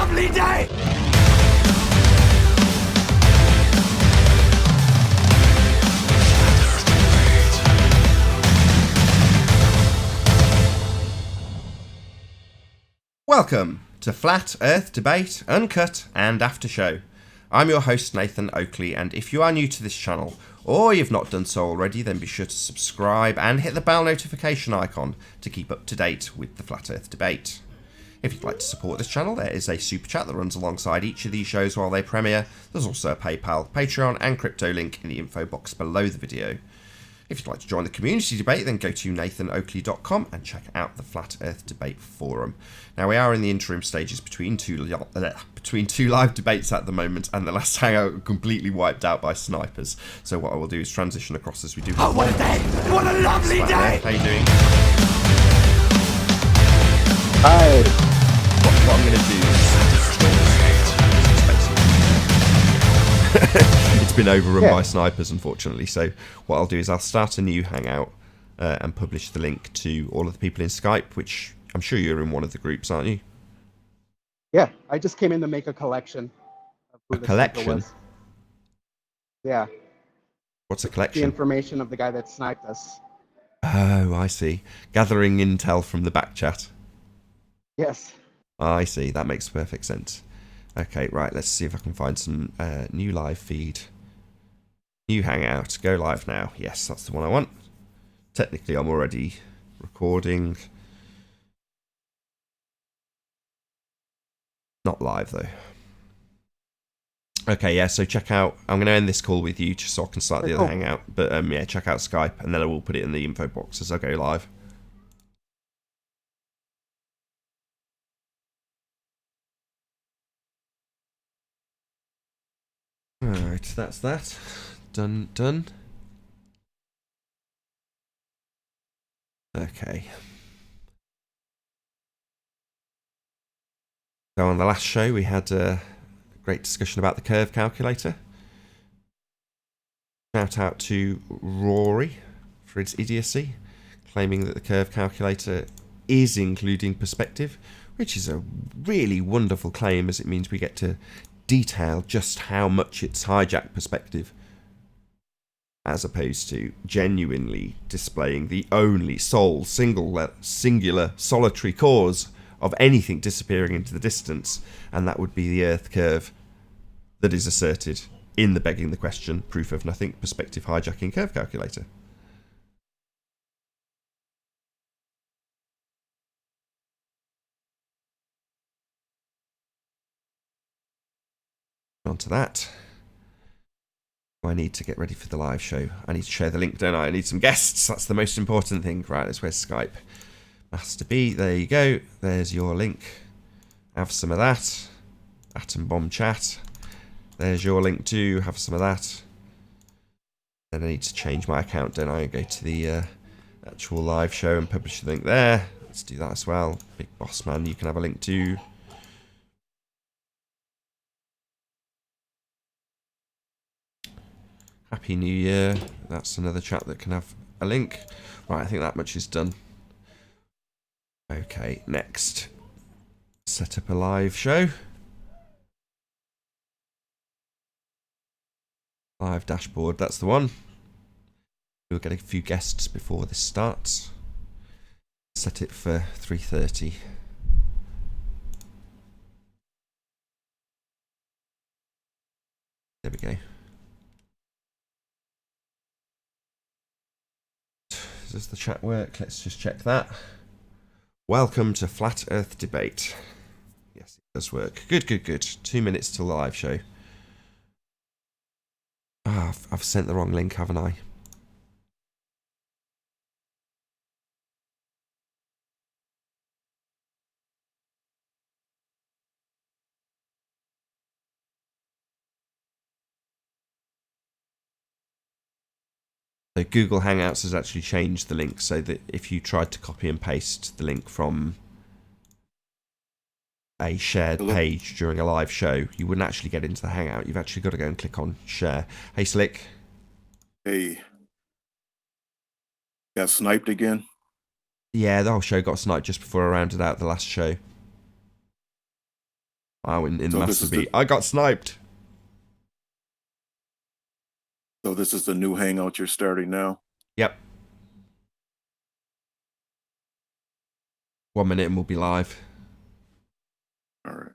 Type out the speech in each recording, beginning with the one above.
lovely day! Welcome to Flat Earth Debate, Uncut and After Show. I'm your host Nathan Oakley, and if you are new to this channel, or you've not done so already, then be sure to subscribe and hit the bell notification icon to keep up to date with the Flat Earth Debate. If you'd like to support this channel, there is a super chat that runs alongside each of these shows while they premiere. There's also a PayPal, Patreon and crypto link in the info box below the video. If you'd like to join the community debate, then go to nathanoakley.com and check out the Flat Earth Debate Forum. Now, we are in the interim stages between two live debates at the moment, and the last hangout completely wiped out by snipers. So what I will do is transition across as we do. Oh, what a day! What a lovely day! How you doing? Hi. What I'm going to do is it's been overrun by snipers, unfortunately. So what I'll do is I'll start a new hangout and publish the link to all of the people in Skype, which I'm sure you're in one of the groups, aren't you? Yeah, I just came in to make a collection of who the sniper was. Yeah. What's a collection? The information of the guy that sniped us. Oh, I see. Gathering intel from the back chat. Yes. I see. That makes perfect sense. Okay, right. Let's see if I can find some new live feed. New hangout. Go live now. Yes, that's the one I want. Technically, I'm already recording. Not live, though. Okay, yeah, so check out... I'm going to end this call with you just so I can start the other hangout. But, yeah, check out Skype, and then I will put it in the info box as I go live. Alright, that's that. Done. Okay. So on the last show we had a great discussion about the curve calculator. Shout out to Rory for its idiocy, claiming that the curve calculator is including perspective, which is a really wonderful claim, as it means we get to detail just how much it's hijacked perspective, as opposed to genuinely displaying the only sole, singular, solitary cause of anything disappearing into the distance, and that would be the Earth curve that is asserted in the begging the question, proof of nothing, perspective hijacking curve calculator. On to that. I need to get ready for the live show. I need to share the link, don't I? I need some guests. That's the most important thing. Right, that's where's Skype. Master B, there you go. There's your link. Have some of that. Atom Bomb Chat. There's your link too. Have some of that. Then I need to change my account, don't I? Go to the actual live show and publish the link there. Let's do that as well. Big Boss Man, you can have a link too. Happy New Year. That's another chat that can have a link. Right, I think that much is done. Okay, next. Set up a live show. Live dashboard, that's the one. We'll get a few guests before this starts. Set it for 3:30. There we go. Does the chat work? Let's just check that. Welcome to Flat Earth Debate. Yes, it does work. Good. 2 minutes till the live show. Ah, I've sent the wrong link, haven't I? So Google Hangouts has actually changed the link so that if you tried to copy and paste the link from a shared page during a live show, you wouldn't actually get into the Hangout. You've actually got to go and click on share. Hey, Slick. Hey. Got sniped again? Yeah, the whole show got sniped just before I rounded out the last show. Oh, in So this Master is B. I got sniped. So this is the new hangout you're starting now? Yep. 1 minute and we'll be live. All right.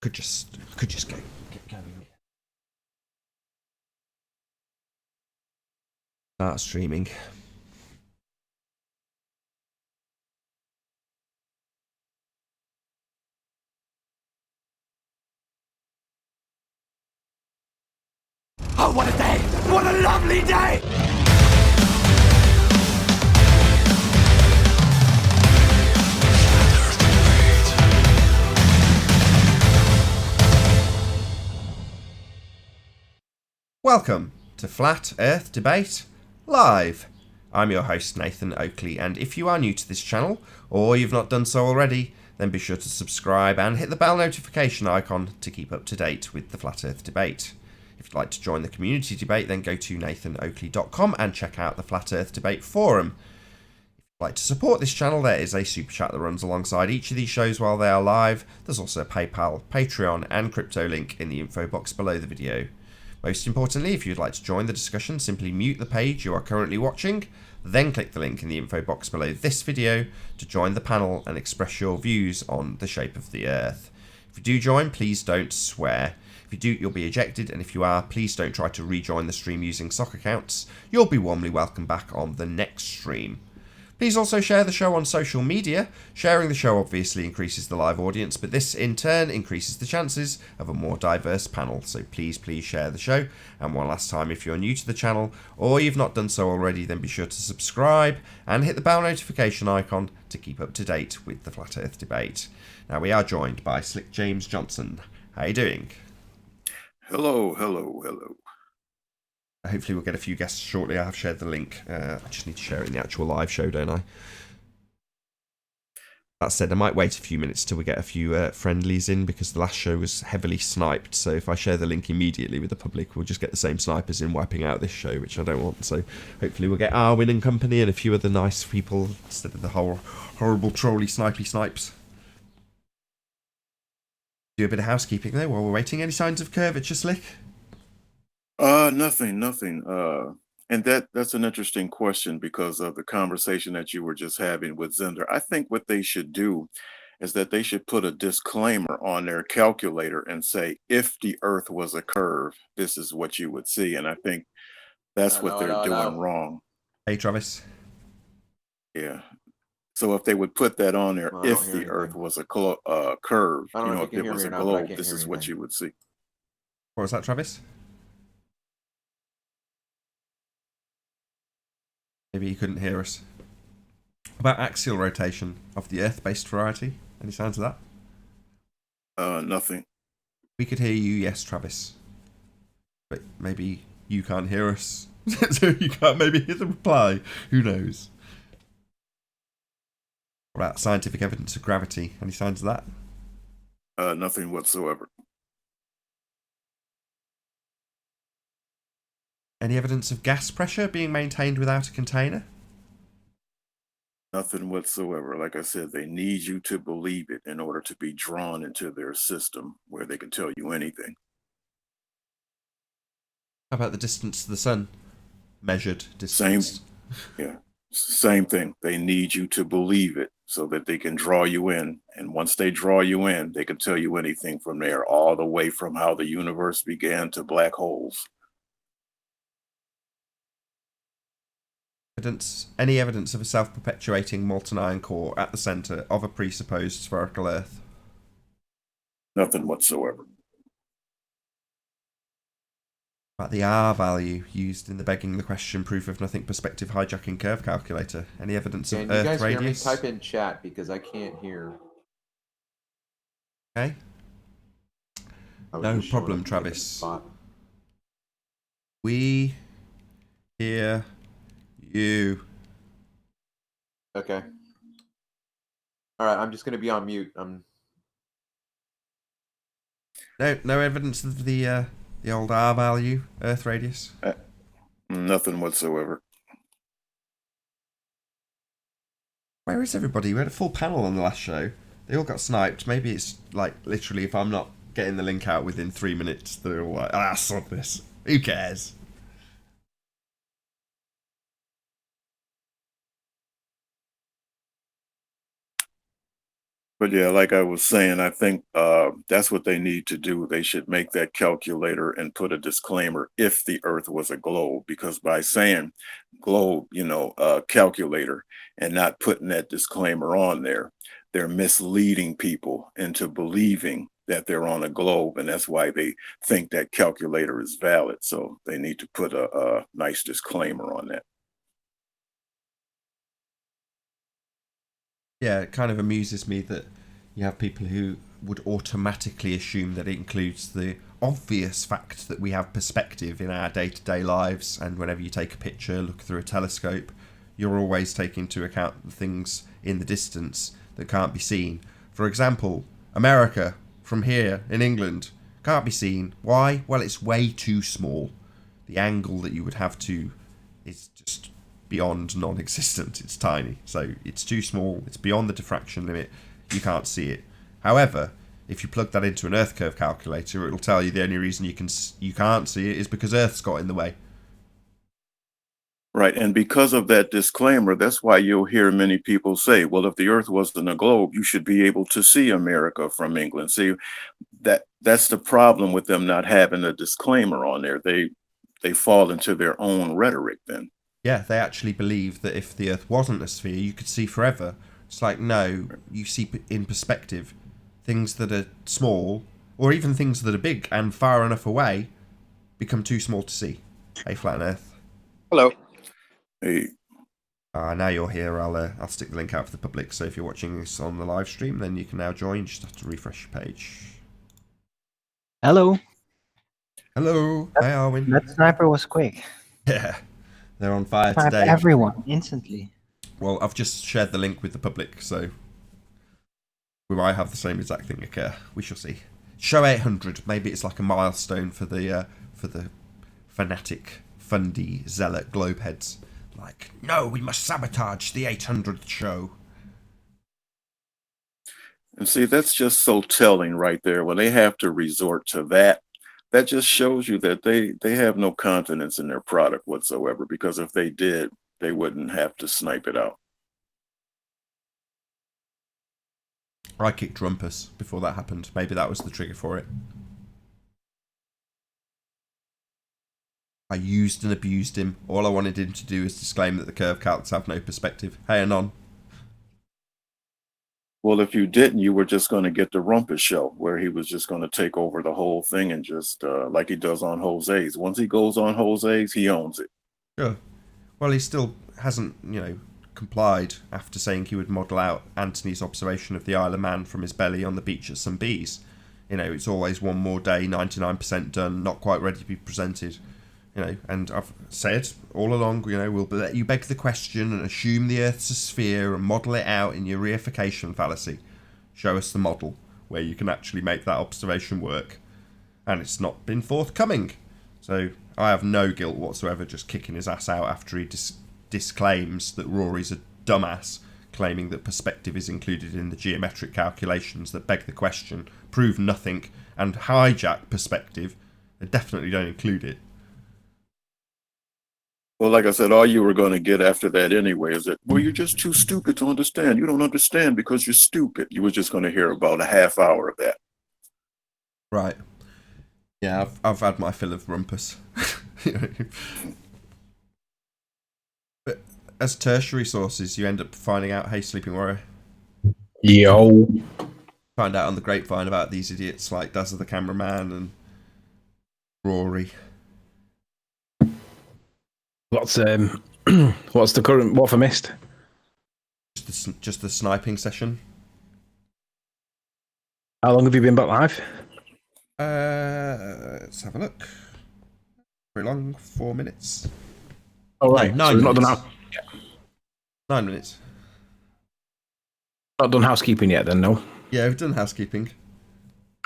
Could just go. Get going. Start streaming. Oh, what a day! What a lovely day! Welcome to Flat Earth Debate Live. I'm your host Nathan Oakley, and if you are new to this channel, or you've not done so already, then be sure to subscribe and hit the bell notification icon to keep up to date with the Flat Earth Debate. If you'd like to join the community debate, then go to nathanoakley.com and check out the Flat Earth Debate forum. If you'd like to support this channel, there is a super chat that runs alongside each of these shows while they are live. There's also a PayPal, Patreon and crypto link in the info box below the video. Most importantly, if you'd like to join the discussion, simply mute the page you are currently watching, then click the link in the info box below this video to join the panel and express your views on the shape of the Earth. If you do join, please don't swear. If you do, you'll be ejected, and if you are, please don't try to rejoin the stream using sock accounts. You'll be warmly welcomed back on the next stream. Please also share the show on social media. Sharing the show obviously increases the live audience, but this in turn increases the chances of a more diverse panel. So please share the show. And one last time, if you're new to the channel or you've not done so already, then be sure to subscribe and hit the bell notification icon to keep up to date with the Flat Earth Debate. Now we are joined by Slick James Johnson. How are you doing? Hello, hello, hello. Hopefully we'll get a few guests shortly. I have shared the link. I just need to share it in the actual live show, don't I? That said, I might wait a few minutes till we get a few friendlies in, because the last show was heavily sniped. So if I share the link immediately with the public, we'll just get the same snipers in wiping out this show, which I don't want. So hopefully we'll get Arwin and company and a few other nice people instead of the whole horrible trolly snipey snipes. Do a bit of housekeeping though while we're waiting. Any signs of curvature, Slick? Nothing. And that's an interesting question because of the conversation that you were just having with Zender. I think what they should do is that they should put a disclaimer on their calculator and say, if the Earth was a curve, this is what you would see. And I think that's what they're doing wrong. Hey, Travis. Yeah. So if they would put that on there, if the Earth was a curve, if it was a globe, this is what you would see. What was that, Travis? Maybe he couldn't hear us. About axial rotation of the Earth-based variety. Any signs of that? Nothing. We could hear you, yes, Travis. But maybe you can't hear us. So you can't maybe hear the reply. Who knows? What about scientific evidence of gravity? Any signs of that? Nothing whatsoever. Any evidence of gas pressure being maintained without a container? Nothing whatsoever. Like I said, they need you to believe it in order to be drawn into their system where they can tell you anything. How about the distance to the sun? Measured distance. Same thing. They need you to believe it so that they can draw you in. And once they draw you in, they can tell you anything from there, all the way from how the universe began to black holes. Any evidence of a self-perpetuating molten iron core at the centre of a presupposed spherical Earth? Nothing whatsoever. About the R value used in the begging the question proof of nothing perspective hijacking curve calculator. Any evidence of Earth you guys radius? Hear me? Type in chat because I can't hear. Okay. No problem, Travis. We hear you. Okay. All right, I'm just going to be on mute. No evidence of the old R value, Earth radius? Nothing whatsoever. Where is everybody? We had a full panel on the last show. They all got sniped. Maybe it's like literally if I'm not getting the link out within 3 minutes, they're all like, sod this. Who cares? But yeah, like I was saying, I think that's what they need to do. They should make that calculator and put a disclaimer if the Earth was a globe, because by saying globe, calculator, and not putting that disclaimer on there, they're misleading people into believing that they're on a globe, and that's why they think that calculator is valid. So they need to put a nice disclaimer on that. Yeah, it kind of amuses me that you have people who would automatically assume that it includes the obvious fact that we have perspective in our day-to-day lives, and whenever you take a picture, look through a telescope, you're always taking into account the things in the distance that can't be seen. For example, America, from here in England, can't be seen. Why? Well, it's way too small. The angle that you would have to is just beyond non-existent. It's tiny, so it's too small. It's beyond the diffraction limit. You can't see it. However, if you plug that into an Earth curve calculator, it'll tell you the only reason you can't see it is because Earth's got in the way. Right, and because of that disclaimer, that's why you'll hear many people say, "Well, if the Earth wasn't a globe, you should be able to see America from England." See, that's the problem with them not having a disclaimer on there. They fall into their own rhetoric then. Yeah, they actually believe that if the Earth wasn't a sphere, you could see forever. It's like, no, you see in perspective. Things that are small, or even things that are big and far enough away, become too small to see. Hey, Flat Earth. Hello. Hey, Now you're here. I'll stick the link out for the public. So if you're watching this on the live stream, then you can now join. You just have to refresh your page. Hello. Hello. Hey, Arwin. That sniper was quick. Yeah, they're on fire Sniped today. everyone instantly. Well, I've just shared the link with the public, so we might have the same exact thing occur. We shall see. Show 800. Maybe it's like a milestone for the fanatic, fundy, zealot globeheads. Like, no, we must sabotage the 800th show. and see, that's just so telling right there. When they have to resort to that, that just shows you that they have no confidence in their product whatsoever, because if they did, they wouldn't have to snipe it out. I kicked Rumpus before that happened. Maybe that was the trigger for it. I used and abused him. All I wanted him to do is disclaim that the curve calcs have no perspective. Hey, Anon. Well, if you didn't, you were just going to get the Rumpus show, where he was just going to take over the whole thing and just like he does on Jose's. Once he goes on Jose's, he owns it. Sure. Well, he still hasn't, complied after saying he would model out Anthony's observation of the Isle of Man from his belly on the beach at some bees. It's always one more day, 99% done, not quite ready to be presented. And I've said all along, we'll let you beg the question and assume the Earth's a sphere and model it out in your reification fallacy. Show us the model where you can actually make that observation work. And it's not been forthcoming. So I have no guilt whatsoever just kicking his ass out after he disclaims that Rory's a dumbass, claiming that perspective is included in the geometric calculations that beg the question, prove nothing, and hijack perspective. They definitely don't include it. Well, like I said, all you were going to get after that anyway is that, well, you're just too stupid to understand. You don't understand because you're stupid. You were just going to hear about a half hour of that. Right. Yeah, I've had my fill of rumpus. But as tertiary sources, you end up finding out, hey, Sleeping Warrior. Yo. Find out on the grapevine about these idiots like Dazza the cameraman and Rory. What's the current? What have I missed? Just the sniping session. How long have you been back live? Let's have a look. Very long, 4 minutes. Oh right, No, 9 so we've not minutes. done 9 minutes. not done housekeeping yet. Then no. Yeah, we've done housekeeping.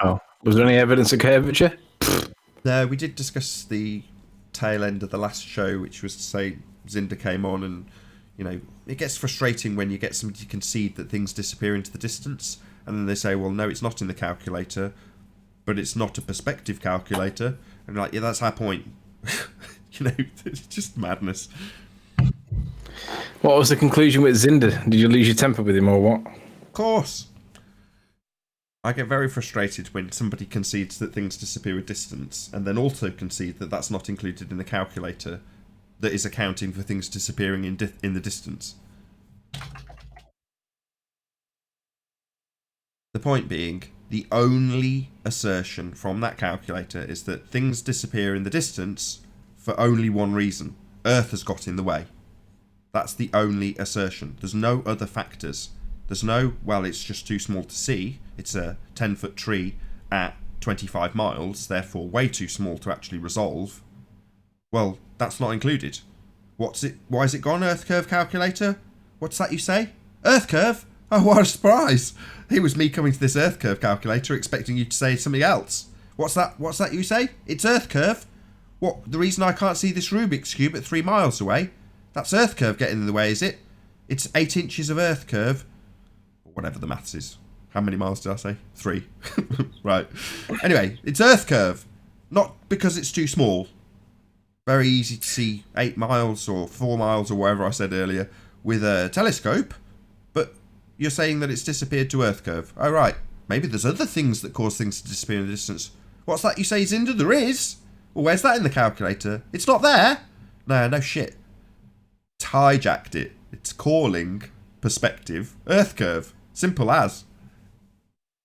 Oh, was there any evidence of curvature? No, we did discuss the tail end of the last show, which was to say Zinda came on and You know, it gets frustrating when you get somebody to concede that things disappear into the distance, and then they say, well, no, it's not in the calculator, but it's not a perspective calculator. And you're like, yeah, that's our point. You know, it's just madness. What was the conclusion with Zinder? Did you lose your temper with him or what? Of course. I get very frustrated when somebody concedes that things disappear with distance, and then also concede that that's not included in the calculator that is accounting for things disappearing in the distance. The point being, the only assertion from that calculator is that things disappear in the distance for only one reason. Earth has got in the way. That's the only assertion. There's no other factors. There's no, well, it's just too small to see. It's a 10-foot tree at 25 miles, therefore way too small to actually resolve. Well, that's not included. What's it? Why is it gone, Earth curve calculator? What's that you say? Earth curve? Oh, what a surprise. It was me coming to this Earth curve calculator expecting you to say something else. What's that? What's that you say? It's Earth curve? What, the reason I can't see this Rubik's Cube at 3 miles away? That's Earth curve getting in the way, is it? It's 8 inches of Earth curve. Or whatever the maths is. How many miles did I say? 3. Right. Anyway, it's Earth curve. Not because it's too small. Very easy to see 8 miles or 4 miles or whatever I said earlier with a telescope. But you're saying that it's disappeared to Earth curve. Oh, right. Maybe there's other things that cause things to disappear in the distance. What's that you say, Zinder? There is. Well, where's that in the calculator? It's not there. No shit. It's hijacked it. It's calling perspective Earth curve. Simple as.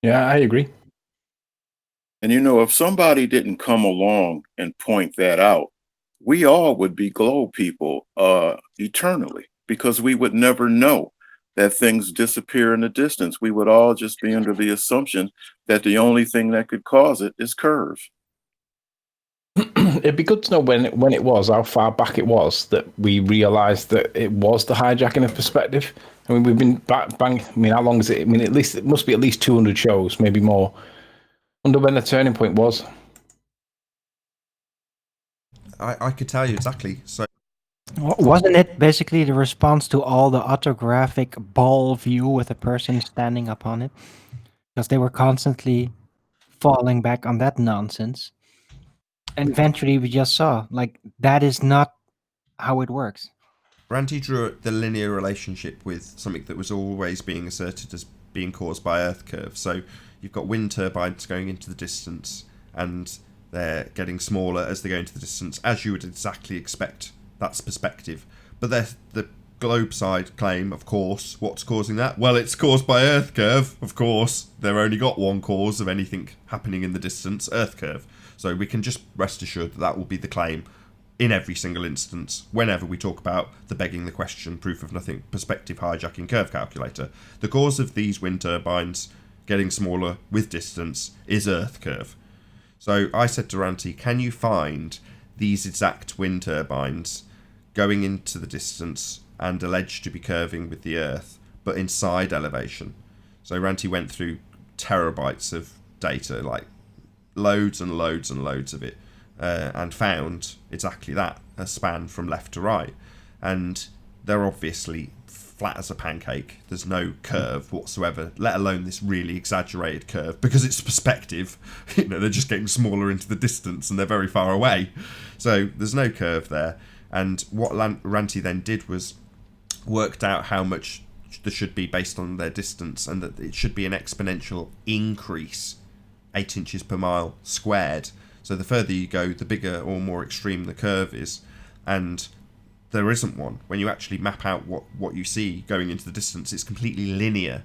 Yeah, I agree. And you know, if somebody didn't come along and point that out, we all would be globe people eternally, because we would never know that things disappear in the distance. We would all just be under the assumption that the only thing that could cause it is curve. It'd be good to know when it was, how far back it was that we realised that it was the hijacking of perspective. I mean, we've been bang. I mean, how long is it? I mean, at least it must be at least 200 shows, maybe more. Wonder when the turning point was. I could tell you exactly. So Wasn't it basically the response to all the autographic ball view with a person standing upon it? Because they were constantly falling back on that nonsense. And eventually we just saw, like, that is not how it works. Ranty drew the linear relationship with something that was always being asserted as being caused by Earth curve. So you've got wind turbines going into the distance, and they're getting smaller as they go into the distance, as you would exactly expect. That's perspective. But the globe side claim, of course, what's causing that? Well, it's caused by Earth curve, of course. They've only got one cause of anything happening in the distance, Earth curve. So we can just rest assured that will be the claim in every single instance, whenever we talk about the begging the question, proof of nothing, perspective hijacking curve calculator. The cause of these wind turbines getting smaller with distance is Earth curve. So I said to Ranty, can you find these exact wind turbines going into the distance and alleged to be curving with the Earth, but inside elevation? So Ranty went through terabytes of data, like loads and loads and loads of it, and found exactly that, a span from left to right. And they're obviously flat as a pancake. There's no curve whatsoever, let alone this really exaggerated curve, because it's perspective. You know, they're just getting smaller into the distance and they're very far away. So there's no curve there. And what Ranty then did was worked out how much there should be based on their distance, and that it should be an exponential increase, 8 inches per mile squared. So the further you go, the bigger or more extreme the curve is. And there isn't one. When you actually map out what you see going into the distance, it's completely linear.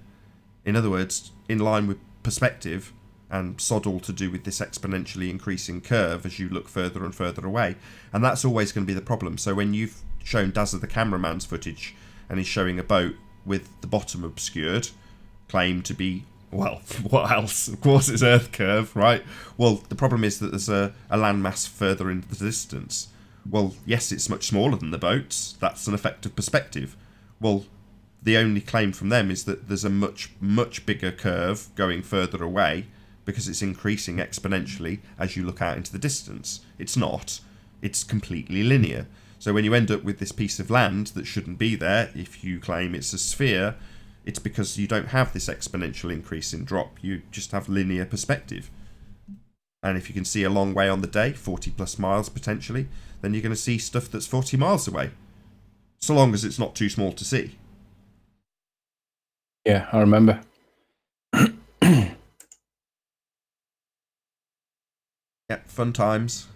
In other words, in line with perspective, and sod all to do with this exponentially increasing curve as you look further and further away. And that's always going to be the problem. So when you've shown Dazza the cameraman's footage, and he's showing a boat with the bottom obscured, claimed to be, well, what else? Of course it's Earth curve, right? Well, the problem is that there's a landmass further into the distance. Well, yes, it's much smaller than the boats. That's an effect of perspective. Well, the only claim from them is that there's a much, much bigger curve going further away because it's increasing exponentially as you look out into the distance. It's not. It's completely linear. So when you end up with this piece of land that shouldn't be there, if you claim it's a sphere, it's because you don't have this exponential increase in drop. You just have linear perspective. And if you can see a long way on the day, 40 plus miles potentially, then you're going to see stuff that's 40 miles away. So long as it's not too small to see. Yeah, I remember. Yep, fun times.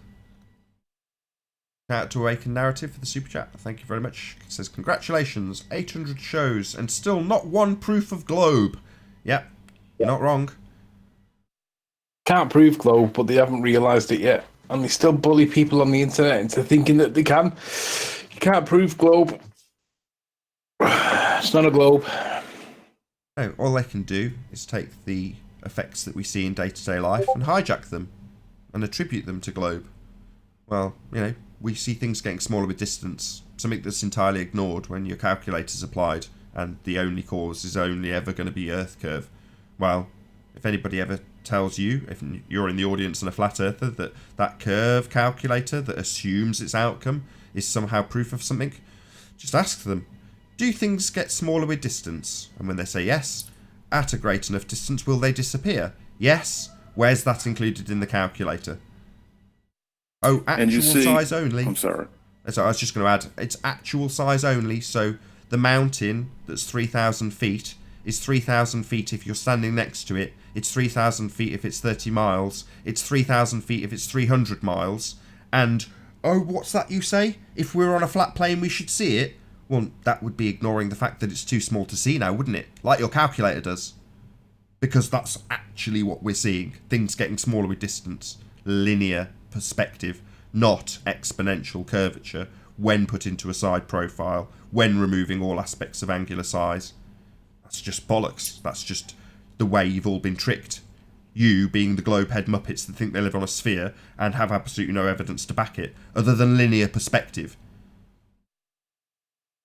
Shout out to Awaken Narrative for the super chat. Thank you very much. It says, congratulations, 800 shows and still not one proof of globe. Yep, you're not wrong. Can't prove globe, but they haven't realised it yet. And they still bully people on the internet into thinking that they can. You can't prove globe. It's not a globe. No, all they can do is take the effects that we see in day-to-day life and hijack them and attribute them to globe. Well, you know, we see things getting smaller with distance, something that's entirely ignored when your calculator's applied and the only cause is only ever going to be Earth curve. Well, if anybody ever tells you, if you're in the audience and a flat earther, that that curve calculator that assumes its outcome is somehow proof of something, just ask them, do things get smaller with distance? And when they say yes, at a great enough distance, will they disappear? Yes. Where's that included in the calculator? Oh, actual size only. I'm sorry. So I was just going to add, it's actual size only, so the mountain that's 3,000 feet is 3,000 feet if you're standing next to it, it's 3,000 feet if it's 30 miles, it's 3,000 feet if it's 300 miles, and, oh, what's that you say? If we're on a flat plane we should see it? Well, that would be ignoring the fact that it's too small to see now, wouldn't it? Like your calculator does. Because that's actually what we're seeing. Things getting smaller with distance. Linear perspective, not exponential curvature, when put into a side profile, when removing all aspects of angular size. That's just bollocks. That's just the way you've all been tricked. You being the globe-head muppets that think they live on a sphere and have absolutely no evidence to back it, other than linear perspective.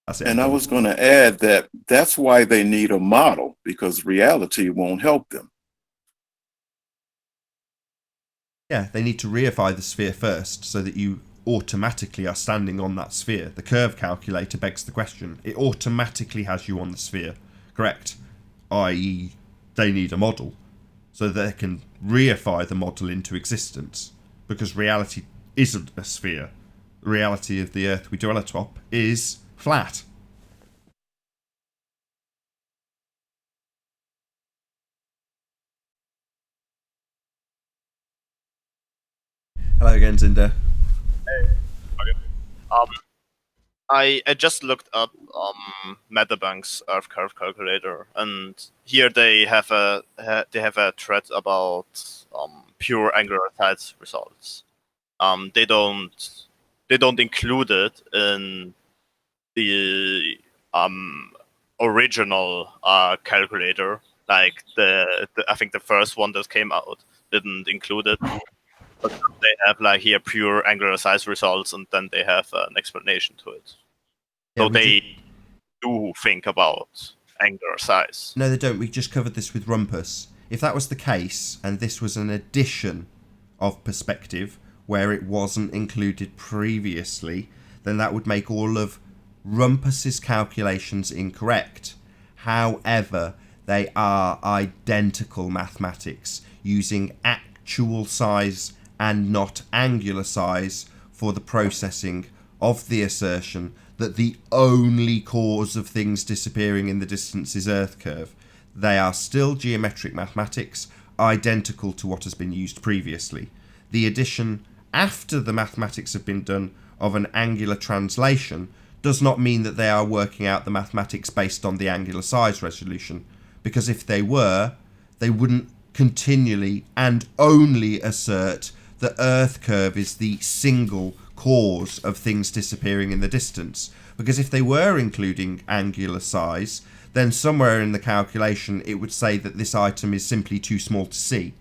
That's it. And I was going to add that that's why they need a model, because reality won't help them. Yeah, they need to reify the sphere first so that you automatically are standing on that sphere. The curve calculator begs the question. It automatically has you on the sphere, correct? I.e., they need a model so that they can reify the model into existence, because reality isn't a sphere. The reality of the Earth we dwell atop is flat. Hello again, Zinder. I just looked up Metabank's Earth curve calculator, and here they have a thread about pure angular size results. They don't include it in the original calculator. Like I think the first one that came out didn't include it. But they have like here pure angular size results, and then they have an explanation to it. Yeah, so they do think about angular size. No, they don't. We just covered this with Rumpus. If that was the case, and this was an addition of perspective where it wasn't included previously, then that would make all of Rumpus's calculations incorrect. However, they are identical mathematics using actual size and not angular size for the processing of the assertion that the only cause of things disappearing in the distance is Earth curve. They are still geometric mathematics, identical to what has been used previously. The addition after the mathematics have been done of an angular translation does not mean that they are working out the mathematics based on the angular size resolution, because if they were, they wouldn't continually and only assert that Earth curve is the single cause of things disappearing in the distance. Because if they were including angular size, then somewhere in the calculation it would say that this item is simply too small to see,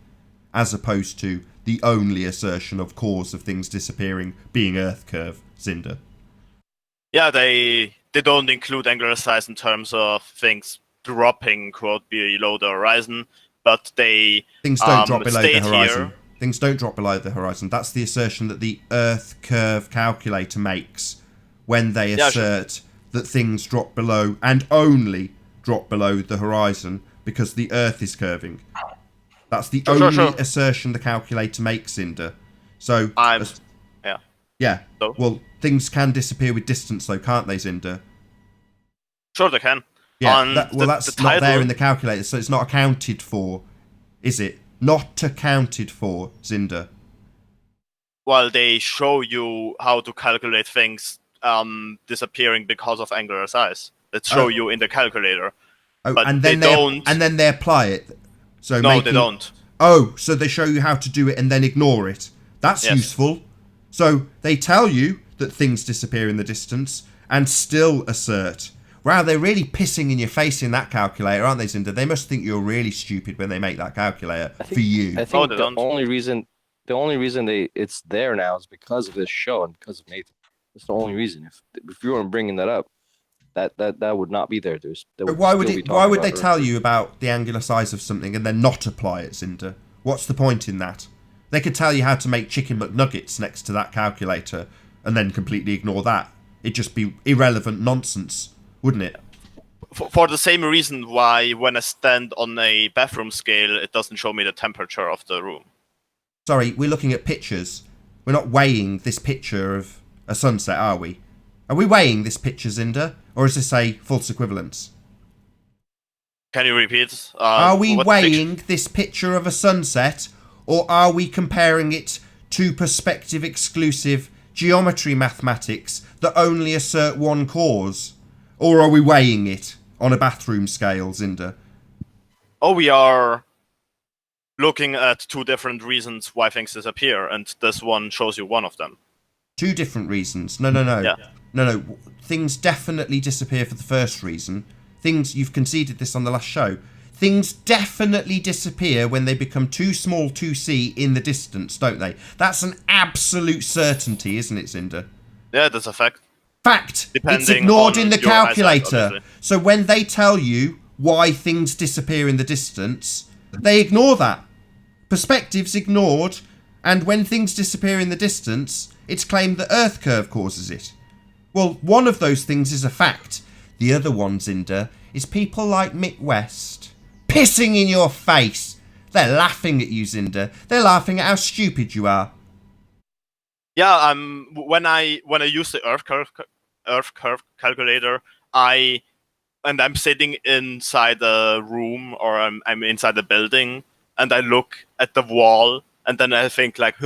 as opposed to the only assertion of cause of things disappearing being Earth curve. Zinder. Yeah, they don't include angular size in terms of things dropping quote below the horizon, but they things don't drop below the horizon. Here. Things don't drop below the horizon. That's the assertion that the Earth curve calculator makes when they assert that things drop below and only drop below the horizon because the Earth is curving. That's the only assertion the calculator makes, Cinder. So, yeah. So? Well, things can disappear with distance, though, can't they, Cinder? Sure, they can. Yeah. That's not there in the calculator, so it's not accounted for, is it? Not accounted for, Cinder. Well, they show you how to calculate things disappearing because of angular size. That show you in the calculator. Oh, but and then they don't. And then they apply it. So no, they don't. Oh, so they show you how to do it and then ignore it. That's useful. So they tell you that things disappear in the distance and still assert. Wow, they're really pissing in your face in that calculator, aren't they, Cinder? They must think you're really stupid when they make that calculator for you. I think the only reason it's there now is because of this show and because of Nathan. That's the only reason. If you weren't bringing that up, that would not be there. Why would they tell you about the angular size of something and then not apply it, Cinder? What's the point in that? They could tell you how to make chicken McNuggets next to that calculator and then completely ignore that. It'd just be irrelevant nonsense, wouldn't it? For the same reason why when I stand on a bathroom scale, it doesn't show me the temperature of the room. Sorry, we're looking at pictures. We're not weighing this picture of a sunset, are we? Are we weighing this picture, Cinder? Or is this a false equivalence? Can you repeat? Are we weighing this picture of a sunset, or are we comparing it to perspective exclusive geometry mathematics that only assert one cause? Or are we weighing it on a bathroom scale, Cinder? Oh, we are looking at two different reasons why things disappear, and this one shows you one of them. Two different reasons? No. Yeah. No. Things definitely disappear for the first reason. You've conceded this on the last show. Things definitely disappear when they become too small to see in the distance, don't they? That's an absolute certainty, isn't it, Cinder? Yeah, that's a fact. It's ignored in the calculator. Eyesight, so when they tell you why things disappear in the distance, they ignore that. Perspective's ignored, and when things disappear in the distance, it's claimed that Earth curve causes it. Well, one of those things is a fact. The other one, Cinder, is people like Mick West pissing in your face. They're laughing at you, Cinder. They're laughing at how stupid you are. Yeah, when I use the Earth curve calculator, I'm sitting inside a room or I'm inside a building, and I look at the wall, and then I think like,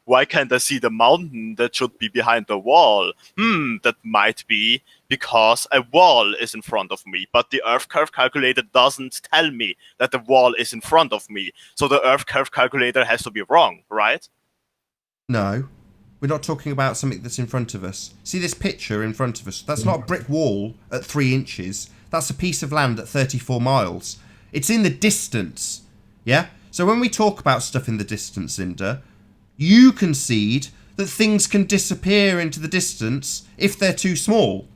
why can't I see the mountain that should be behind the wall? That might be because a wall is in front of me, but the Earth curve calculator doesn't tell me that the wall is in front of me. So the Earth curve calculator has to be wrong, right? No. We're not talking about something that's in front of us. See this picture in front of us? That's not a brick wall at 3 inches. That's a piece of land at 34 miles. It's in the distance. Yeah? So when we talk about stuff in the distance, Cinder, you concede that things can disappear into the distance if they're too small.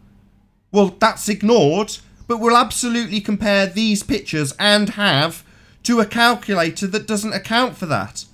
Well, that's ignored, but we'll absolutely compare these pictures and have to a calculator that doesn't account for that.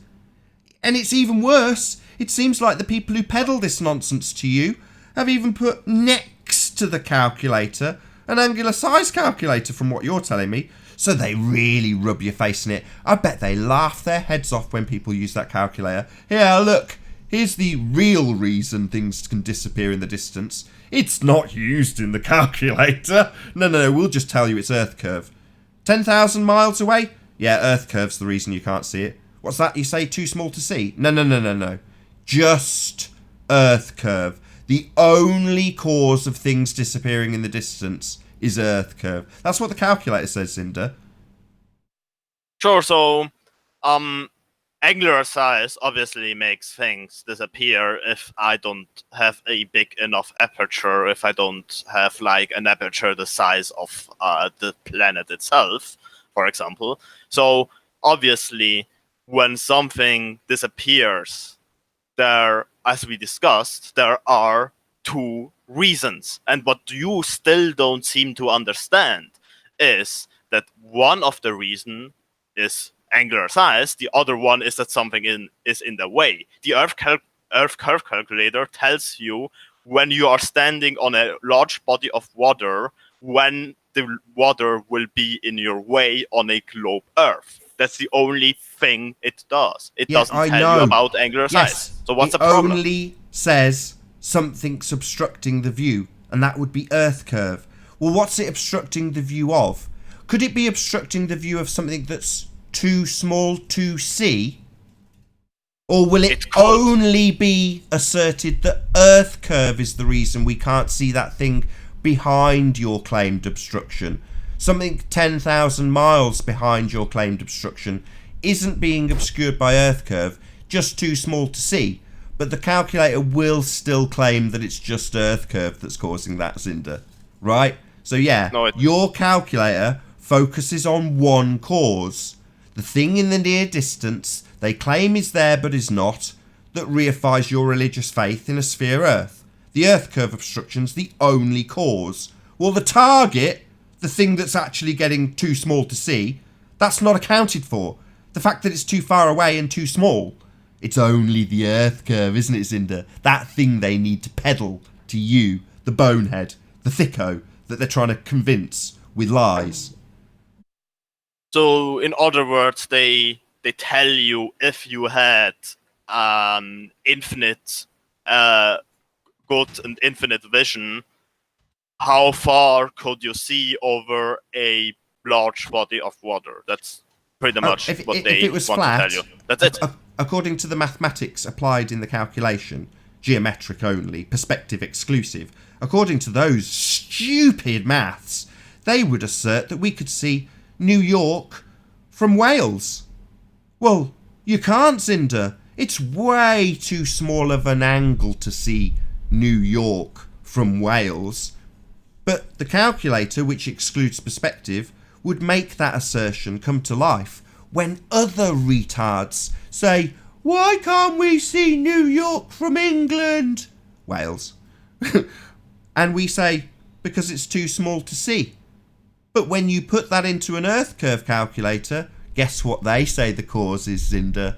And it's even worse. It seems like the people who peddle this nonsense to you have even put next to the calculator an angular size calculator from what you're telling me. So they really rub your face in it. I bet they laugh their heads off when people use that calculator. Yeah, look, here's the real reason things can disappear in the distance. It's not used in the calculator. No, we'll just tell you it's Earth curve. 10,000 miles away? Yeah, Earth curve's the reason you can't see it. What's that you say, too small to see? No. Just Earth curve. The only cause of things disappearing in the distance is Earth curve. That's what the calculator says, Cinder. Sure, so angular size obviously makes things disappear if I don't have a big enough aperture, if I don't have like an aperture the size of the planet itself, for example. So obviously when something disappears, there, as we discussed, there are two reasons. And what you still don't seem to understand is that one of the reasons is angular size, the other one is that something is in the way. The Earth curve calculator tells you when you are standing on a large body of water, when the water will be in your way on a globe Earth. That's the only thing it does. It doesn't I tell know. you about angular size. Yes, So what's it the problem? only says something's obstructing the view, and that would be Earth curve. Well, what's it obstructing the view of? Could it be obstructing the view of something that's too small to see? Or will it only be asserted that Earth curve is the reason we can't see that thing behind your claimed obstruction? Something 10,000 miles behind your claimed obstruction isn't being obscured by Earth curve, just too small to see. But the calculator will still claim that it's just Earth curve that's causing that, Zinder. Right? So yeah, your calculator focuses on one cause. The thing in the near distance they claim is there but is not, that reifies your religious faith in a sphere Earth. The Earth curve obstruction's the only cause. Well, the target, the thing that's actually getting too small to see, that's not accounted for. The fact that it's too far away and too small. It's only the Earth curve, isn't it, Zinder? That thing they need to peddle to you, the bonehead, the thicko, that they're trying to convince with lies. So, in other words, they tell you if you had infinite good and infinite vision, how far could you see over a large body of water? That's pretty much what they want to tell you. That's it. According to the mathematics applied in the calculation, geometric only, perspective exclusive, according to those stupid maths, they would assert that we could see New York from Wales. Well, you can't, Zinder. It's way too small of an angle to see New York from Wales. But the calculator, which excludes perspective, would make that assertion come to life when other retards say, "Why can't we see New York from England?" Wales. And we say, because it's too small to see. But when you put that into an Earth curve calculator, guess what they say the cause is, Zinder?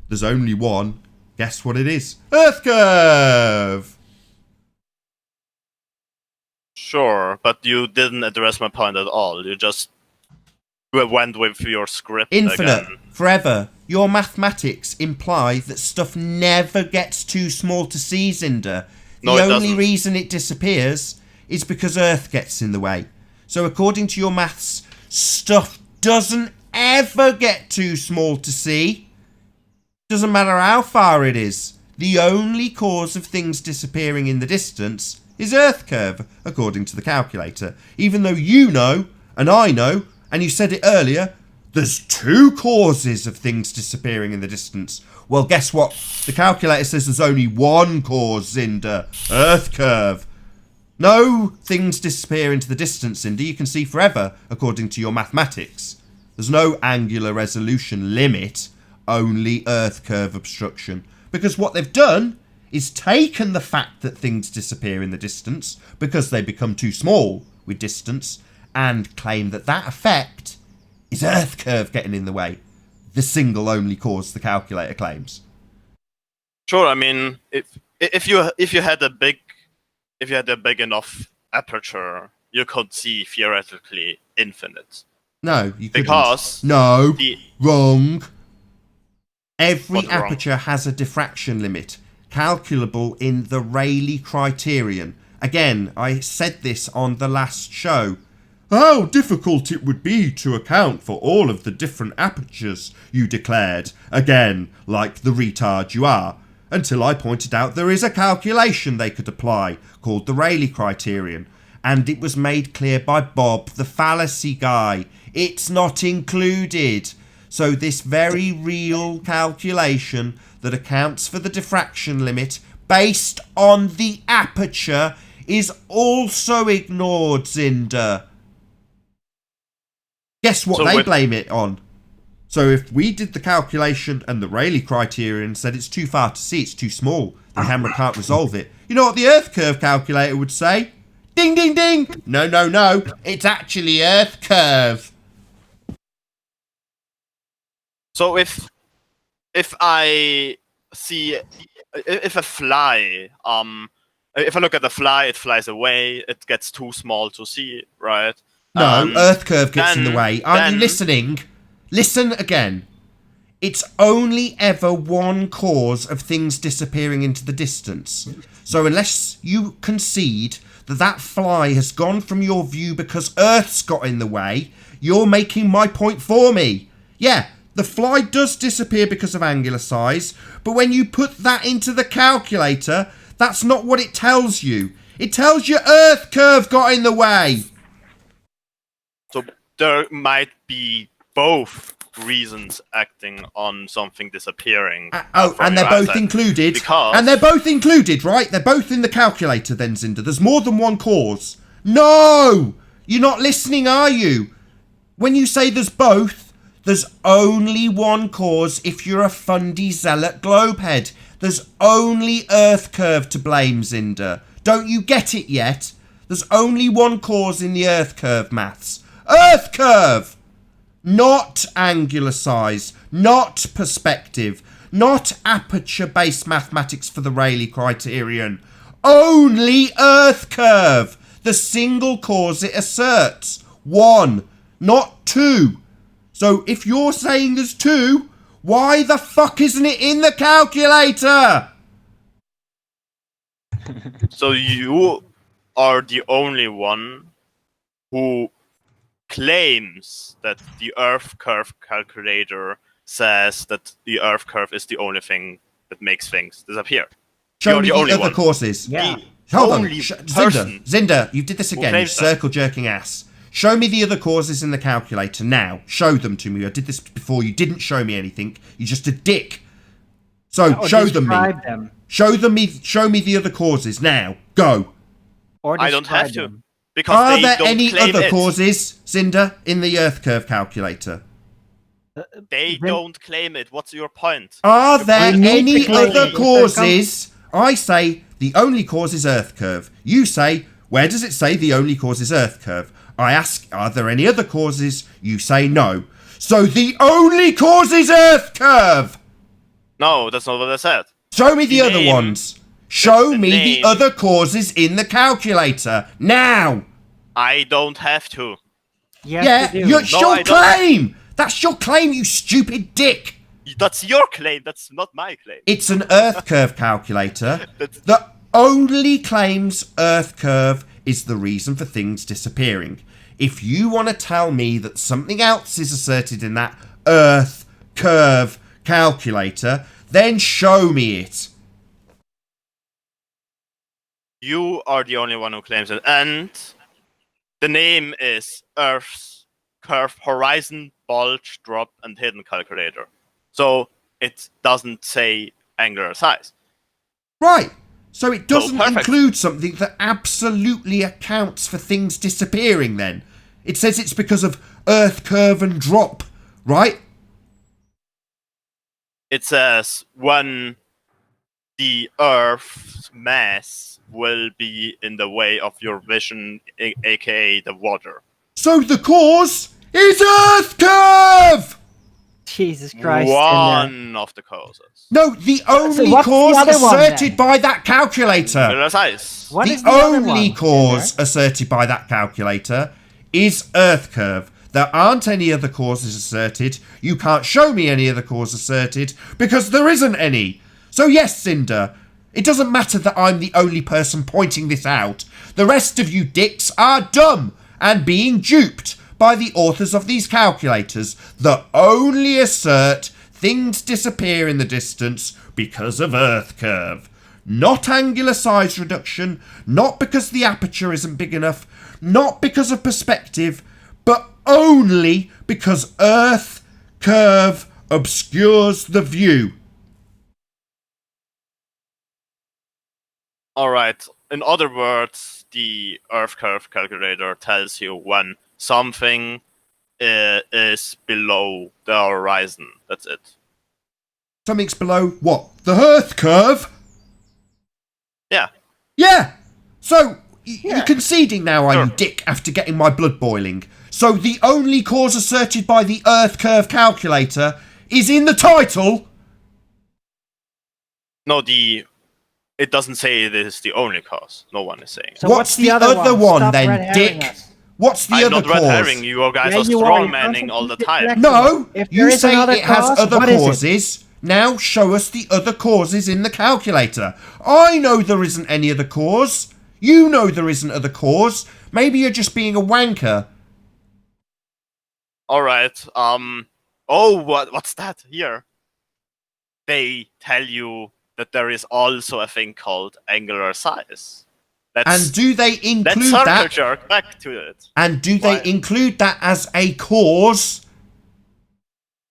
There's only one. Guess what it is? Earth curve! Sure, but you didn't address my point at all. You just went with your script Infinite, again. forever. Your mathematics imply that stuff never gets too small to see, Zinder. No, The it only doesn't. reason it disappears is because Earth gets in the way. So according to your maths, stuff doesn't ever get too small to see. Doesn't matter how far it is. The only cause of things disappearing in the distance is Earth curve, according to the calculator. Even though you know, and I know, and you said it earlier, there's two causes of things disappearing in the distance. Well, guess what? The calculator says there's only one cause, Zinder. Earth curve. No things disappear into the distance, Zinder. You can see forever, according to your mathematics. There's no angular resolution limit, only Earth curve obstruction. Because what they've done is taken the fact that things disappear in the distance because they become too small with distance and claim that that effect is Earth curve getting in the way. The single only cause the calculator claims. Sure, I mean, if you had a big enough aperture, you could see theoretically infinite. No, you couldn't. Because no, wrong. Every What's wrong? aperture has a diffraction limit, calculable in the Rayleigh criterion. Again, I said this on the last show. How difficult it would be to account for all of the different apertures, you declared, again, like the retard you are, until I pointed out there is a calculation they could apply, called the Rayleigh criterion, and it was made clear by Bob, the fallacy guy. It's not included. So this very real calculation that accounts for the diffraction limit based on the aperture is also ignored, Zinder. Guess what they blame it on? So if we did the calculation and the Rayleigh criterion said it's too far to see, it's too small, the camera can't resolve it, you know what the Earth curve calculator would say? Ding, ding, ding! No, no, no, it's actually Earth curve. So if I see if a fly If I look at the fly, it flies away. It gets too small to see, right? No, Earth curve gets in the way. Aren't you listening? Listen again. It's only ever one cause of things disappearing into the distance. So unless you concede that that fly has gone from your view because Earth's got in the way, you're making my point for me. Yeah, the fly does disappear because of angular size, but when you put that into the calculator, that's not what it tells you. It tells you Earth curve got in the way. So there might be both reasons acting on something disappearing. And they're both included. And they're both included, right? They're both in the calculator then, Zinder. There's more than one cause. No! You're not listening, are you? When you say there's both, there's only one cause if you're a fundy zealot globehead. There's only Earth curve to blame, Zinder. Don't you get it yet? There's only one cause in the Earth curve maths. Earth curve! Not angular size, not perspective, not aperture-based mathematics for the Rayleigh criterion. Only Earth curve, the single cause it asserts. One, not two. So if you're saying there's two, why the fuck isn't it in the calculator? So you are the only one who claims that the Earth curve calculator says that the Earth curve is the only thing that makes things disappear. Show me the other causes. Yeah. Hold on. Zinder, you did this again, you circle jerking ass. Show me the other causes in the calculator now. Show them to me. I did this before. You didn't show me anything. You're just a dick. So show them me. Show me the other causes now. Go. Or I don't have to. them. Because Are there don't any claim other it. causes, Zinder, in the Earth curve calculator? They don't claim it. What's your point? Are there any other it. causes? I say the only cause is Earth curve. You say, where does it say the only cause is Earth curve? I ask, are there any other causes? You say no. So the only cause is Earth curve! No, that's not what I said. Show me the other ones. Show me the name. other causes in the calculator. Now! I don't have to. Yes, you do. It's your claim! That's your claim, you stupid dick! That's your claim. That's not my claim. It's an Earth curve calculator that only claims Earth curve is the reason for things disappearing. If you want to tell me that something else is asserted in that Earth curve calculator, then show me it. You are the only one who claims it. And the name is Earth's Curve Horizon Bulge Drop and Hidden Calculator. So it doesn't say angular size. Right. So it doesn't perfect. include something that absolutely accounts for things disappearing then. It says it's because of Earth curve and drop, right? It says when the Earth's mass will be in the way of your vision, aka the water. So the cause is Earth curve! Jesus Christ. One of the causes. No, the only what's the cause other one, asserted then? by that calculator. Angular size. What The is the other only one, cause Cinder? asserted by that calculator is Earth curve. There aren't any other causes asserted. You can't show me any other cause asserted because there isn't any. So yes, Cinder, it doesn't matter that I'm the only person pointing this out. The rest of you dicks are dumb and being duped by the authors of these calculators that only assert things disappear in the distance because of Earth curve. Not angular size reduction, not because the aperture isn't big enough, not because of perspective, but only because Earth curve obscures the view. Alright, in other words, the Earth curve calculator tells you when something is below the horizon. That's it. Something's below what? The Earth curve? Yeah. Yeah! So, you're conceding now, are you dick, after getting my blood boiling? So the only cause asserted by the Earth curve calculator is in the title? No, it doesn't say it is the only cause. No one is saying it. So What's the other one Stop then, red herring Dick? us. What's the I'm other not red cause? herring. You guys Yeah, are you are. strong You're manning all the constantly time. No, If there you is say another it has cause, other what is it? causes. Now show us the other causes in the calculator. I know there isn't any other cause. You know there isn't other cause. Maybe you're just being a wanker. All right. Oh, what's that here? They tell you that there is also a thing called angular size. And do they Let's include circle that? jerk back to it. And do they Why? include that as a cause?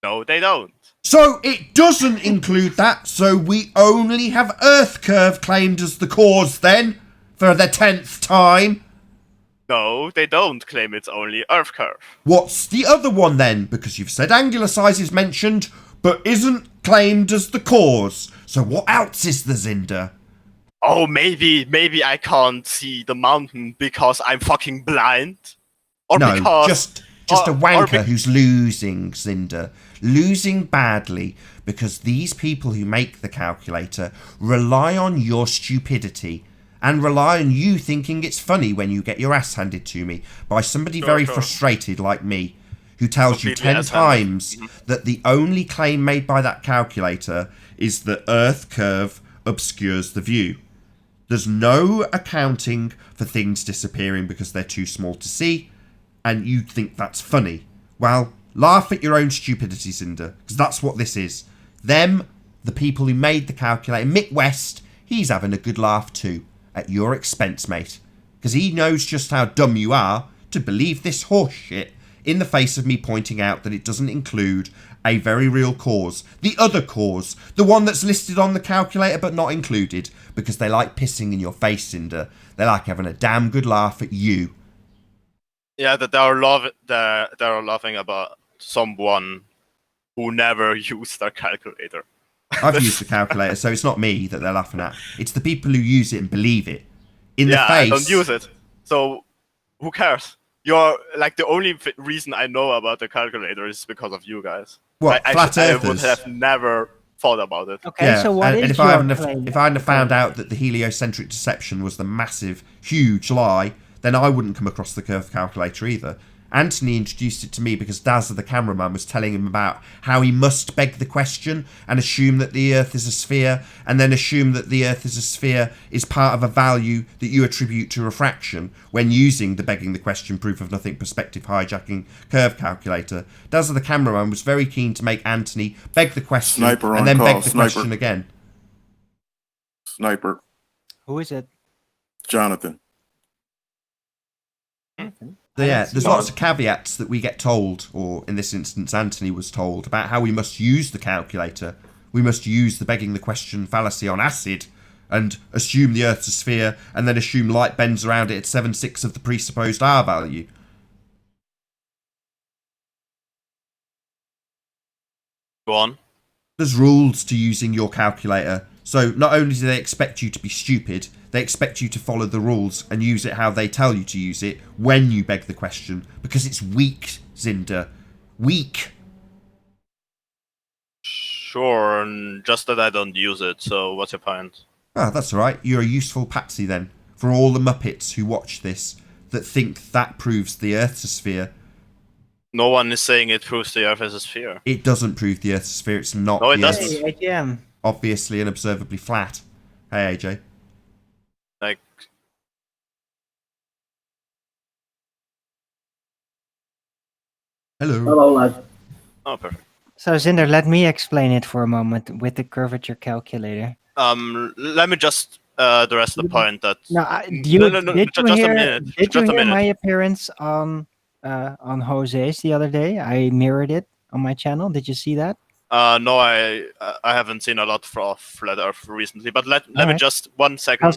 No, they don't. So it doesn't include that, so we only have Earth curve claimed as the cause then, for the 10th time. No, they don't claim it's only Earth curve. What's the other one then? Because you've said angular size is mentioned, but isn't claimed as the cause. So what else is the Zinder? Oh, maybe I can't see the mountain because I'm fucking blind. Or No, because just a wanker who's losing, Zinder. Losing badly because these people who make the calculator rely on your stupidity and rely on you thinking it's funny when you get your ass handed to me by somebody very frustrated like me, who tells you 10 times that the only claim made by that calculator is that Earth curve obscures the view. There's no accounting for things disappearing because they're too small to see, and you think that's funny. Well, laugh at your own stupidity, Cinder, because that's what this is. Them, the people who made the calculator, Mick West, he's having a good laugh too, at your expense, mate. Because he knows just how dumb you are to believe this horse shit in the face of me pointing out that it doesn't include a very real cause. The other cause, the one that's listed on the calculator but not included, because they like pissing in your face, Cinder. They like having a damn good laugh at you. Yeah, that they're laughing about someone who never used their calculator. I've used the calculator, so it's not me that they're laughing at. It's the people who use it and believe it. In the face. I don't use it. So, who cares? You're like the only reason I know about the calculator is because of you guys. What, flat I earthers? would have never thought about it. Okay, so what is and if your I hadn't claim? if I hadn't found out that the heliocentric deception was the massive, huge lie, then I wouldn't come across the curve calculator either. Anthony introduced it to me because Dazza, the cameraman, was telling him about how he must beg the question and assume that the Earth is a sphere, and then assume that the Earth is a sphere is part of a value that you attribute to refraction when using the begging the question proof of nothing perspective hijacking curve calculator. Dazza, the cameraman, was very keen to make Anthony beg the question and then beg the question again. Sniper. Who is it? Jonathan. So yeah, there's lots of caveats that we get told, or in this instance Anthony was told, about how we must use the calculator. We must use the begging the question fallacy on acid and assume the Earth's a sphere and then assume light bends around it at 7/6 of the presupposed R value. Go on. There's rules to using your calculator. So not only do they expect you to be stupid, they expect you to follow the rules and use it how they tell you to use it when you beg the question, because it's weak, Zinder. Weak. Sure, just that I don't use it, so what's your point? Ah, that's alright. You're a useful patsy then, for all the Muppets who watch this, that think that proves the Earth's a sphere. No one is saying it proves the Earth is a sphere. It doesn't prove the Earth's a sphere, it's not. No, it the doesn't. Earth's AGM. obviously and observably flat. Hey, AJ. Like, Hello. Hello, lad. oh, perfect. So Zinder, let me explain it for a moment with the curvature calculator. Let me just address the point that. No, no, did just you a hear, minute. Did Just you a hear minute. my appearance on Jose's the other day? I mirrored it on my channel. Did you see that? No, I haven't seen a lot of Flat Earth recently, but let me just 1 second.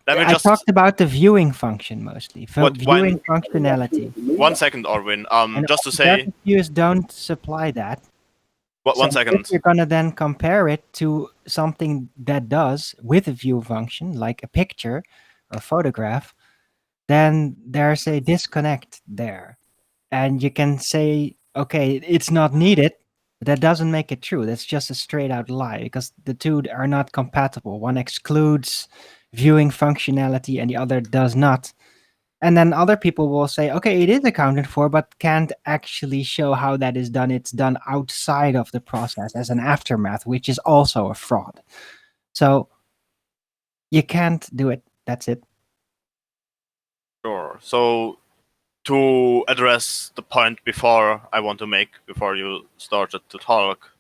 I talked about the viewing function mostly. Viewing functionality. 1 second, Orwin. And Just to say. views don't supply that. One second. If you're gonna then compare it to something that does with a view function, like a picture or photograph, then there's a disconnect there, and you can say, okay, it's not needed But that doesn't make it true. That's just a straight out lie because the two are not compatible. One excludes viewing functionality and the other does not. And then other people will say, okay, it is accounted for, but can't actually show how that is done. It's done outside of the process as an aftermath, which is also a fraud. So you can't do it. That's it. Sure. So to address the point before I want to make before you started to talk,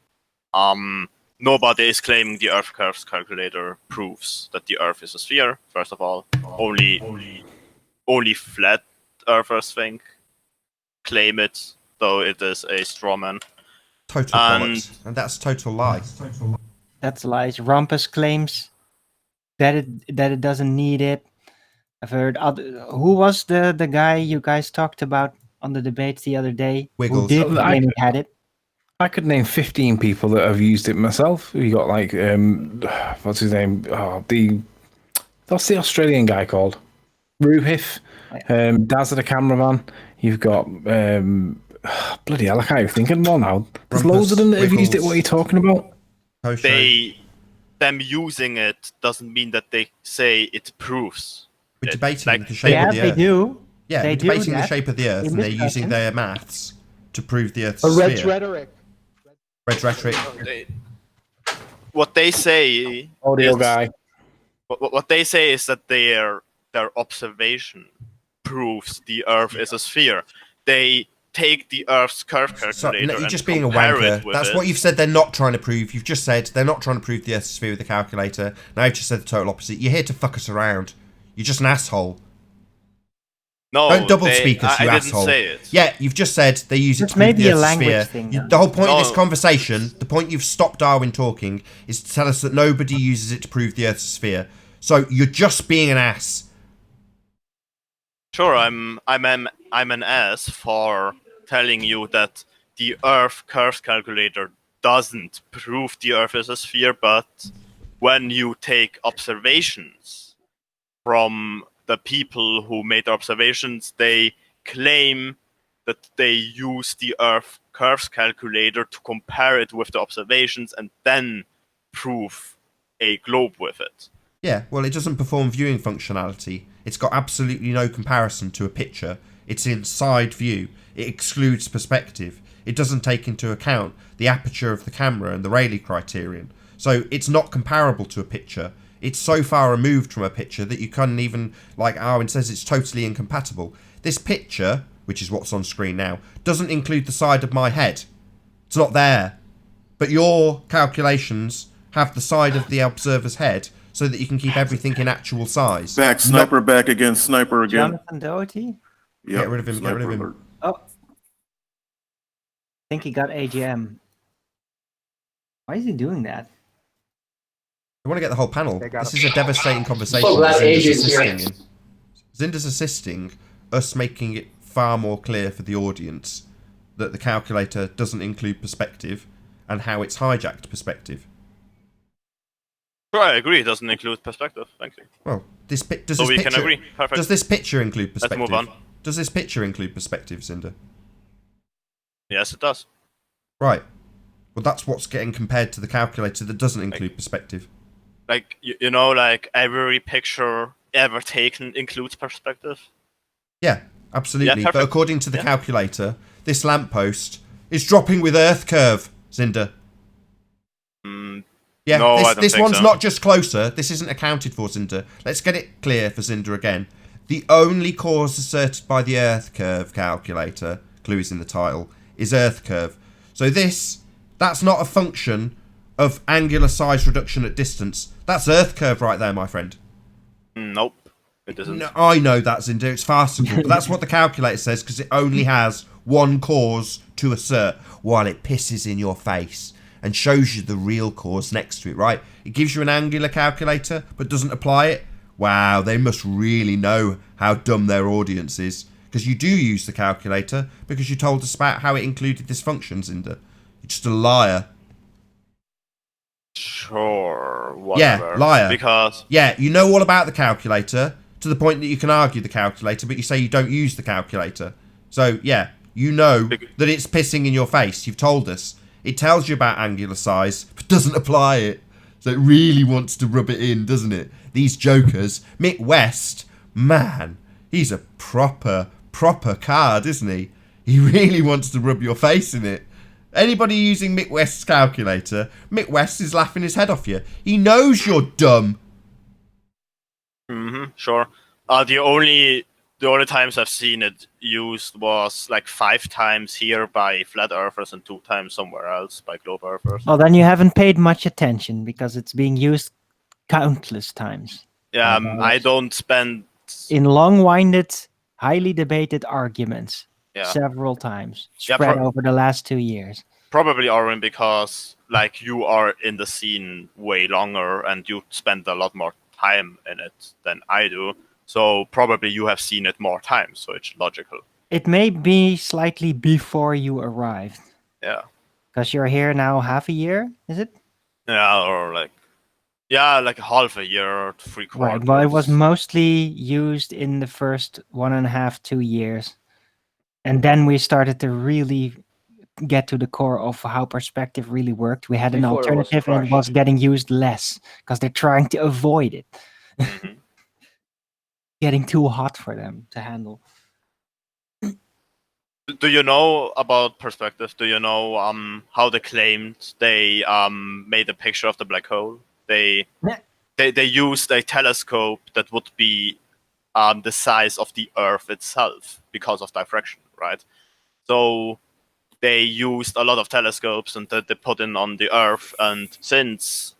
nobody is claiming the Earth curves calculator proves that the Earth is a sphere. First of all, only flat earthers claim it, though it is a straw man. Total bollocks. And that's total lie. That's lies. Rumpus claims that it doesn't need it. I've heard who was the guy you guys talked about on the debates the other day? Wiggles. Who did claim it had it? I could name 15 people that have used it myself. You got like what's his name? What's the Australian guy called? Ruhif. Daz the cameraman. You've got bloody hell, I can't even think of them all now. There's loads of them that have used it. What are you talking about? Them using it doesn't mean that they say it proves. We're it. debating the shape of the Earth. Yeah, they do. Yeah, they we're debating do the shape of the Earth, and they're using their maths to prove the Earth's a Red's sphere. rhetoric. Red's rhetoric. What they say Audio is, guy. What they say is that their observation proves the Earth is a sphere. They take the Earth's curve calculator You're and just being a compare wanker. it with That's it. what you've said they're not trying to prove. You've just said they're not trying to prove the Earth's a sphere with the calculator. Now you've just said the total opposite. You're here to fuck us around. You're just an asshole. No, Don't double speak us, you I asshole. didn't say it. Yeah, you've just said they use it It's to prove maybe the a Earth's a language sphere. thing, The though. whole point of No. this conversation, the point you've stopped Darwin talking, is to tell us that nobody uses it to prove the Earth's a sphere. So you're just being an ass. Sure, I'm an ass for telling you that the Earth curve calculator doesn't prove the Earth is a sphere, but when you take observations from the people who made the observations, they claim that they use the Earth curves calculator to compare it with the observations and then prove a globe with it. Yeah, well, it doesn't perform viewing functionality. It's got absolutely no comparison to a picture. It's in side view. It excludes perspective. It doesn't take into account the aperture of the camera and the Rayleigh criterion. So it's not comparable to a picture. It's so far removed from a picture that you couldn't even, like Arwen says, it's totally incompatible. This picture, which is what's on screen now, doesn't include the side of my head. It's not there. But your calculations have the side of the observer's head so that you can keep everything in actual size. Back, sniper back again, sniper again. Jonathan Doherty? Yep, Get rid of him, get rid of him. alert. Oh. I think he got AGM. Why is he doing that? I want to get the whole panel. They got This him. is a devastating conversation So glad that Zinder's AJ's here. assisting in. Zinder's assisting us making it far more clear for the audience that the calculator doesn't include perspective and how it's hijacked perspective. Sure, I agree. It doesn't include perspective. Thank you. Well, does So this we picture can agree. Perfect. does this picture include Let's perspective? move on. Does this picture include perspective, Zinder? Yes, it does. Right. Well, that's what's getting compared to the calculator that doesn't include perspective. Like you know, like every picture ever taken includes perspective. Yeah, absolutely. Yeah, but perfect. according to the Yeah. calculator, this lamppost is dropping with Earth curve, Zinder. Yeah, No, I this, don't this think one's so. not just closer. This isn't accounted for, Zinder. Let's get it clear for Zinder again. The only cause asserted by the Earth curve calculator, clue is in the title, is Earth curve. So that's not a function of angular size reduction at distance. That's Earth curve right there, my friend. Nope, it isn't. No, I know that, Zinder. It's farcical, but that's what the calculator says because it only has one cause to assert while it pisses in your face and shows you the real cause next to it, right? It gives you an angular calculator but doesn't apply it. Wow, they must really know how dumb their audience is because you do use the calculator because you told us about how it included this function, Zinder. You're just a liar. Sure, whatever. Yeah, liar. Because Yeah, you know all about the calculator to the point that you can argue the calculator, but you say you don't use the calculator. So, yeah, you know that it's pissing in your face. You've told us. It tells you about angular size, but doesn't apply it. So it really wants to rub it in, doesn't it? These jokers. Mick West, man, he's a proper card, isn't he? He really wants to rub your face in it. Anybody using Mick West's calculator, Mick West is laughing his head off you. He knows you're dumb. Sure. The only times I've seen it used was like 5 times here by flat earthers and 2 times somewhere else by globe earthers. Well, then you haven't paid much attention because it's being used countless times. Yeah, I don't spend in long-winded, highly debated arguments several times spread over the last 2 years. Probably, Orin, because like you are in the scene way longer and you spend a lot more time in it than I do. So probably you have seen it more times, so it's logical. It may be slightly before you arrived. Yeah. Because you're here now half a year, is it? Yeah, or like half a year or 3/4. Right, well, it was mostly used in the first 1.5, 2 years. And then we started to really get to the core of how perspective really worked. We had an alternative and it was getting used less because they're trying to avoid it. Getting too hot for them to handle. Do you know about perspective? Do you know how they claimed they made a picture of the black hole? They used a telescope that would be the size of the Earth itself because of diffraction, right? So they used a lot of telescopes and that they put in on the Earth, and since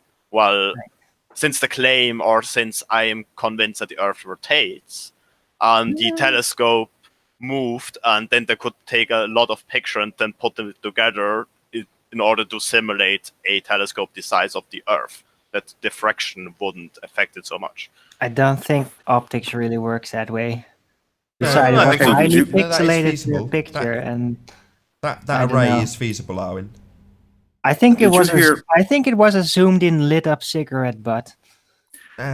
the claim, or since I am convinced that the Earth rotates, the telescope moved, and then they could take a lot of pictures and then put them together in order to simulate a telescope the size of the Earth, that diffraction wouldn't affect it so much. I don't think optics really works that way. No, Besides, no, it was a highly that is pixelated feasible. picture, and that array is feasible, Owen. I think it was. I think it was a zoomed-in, lit-up cigarette butt.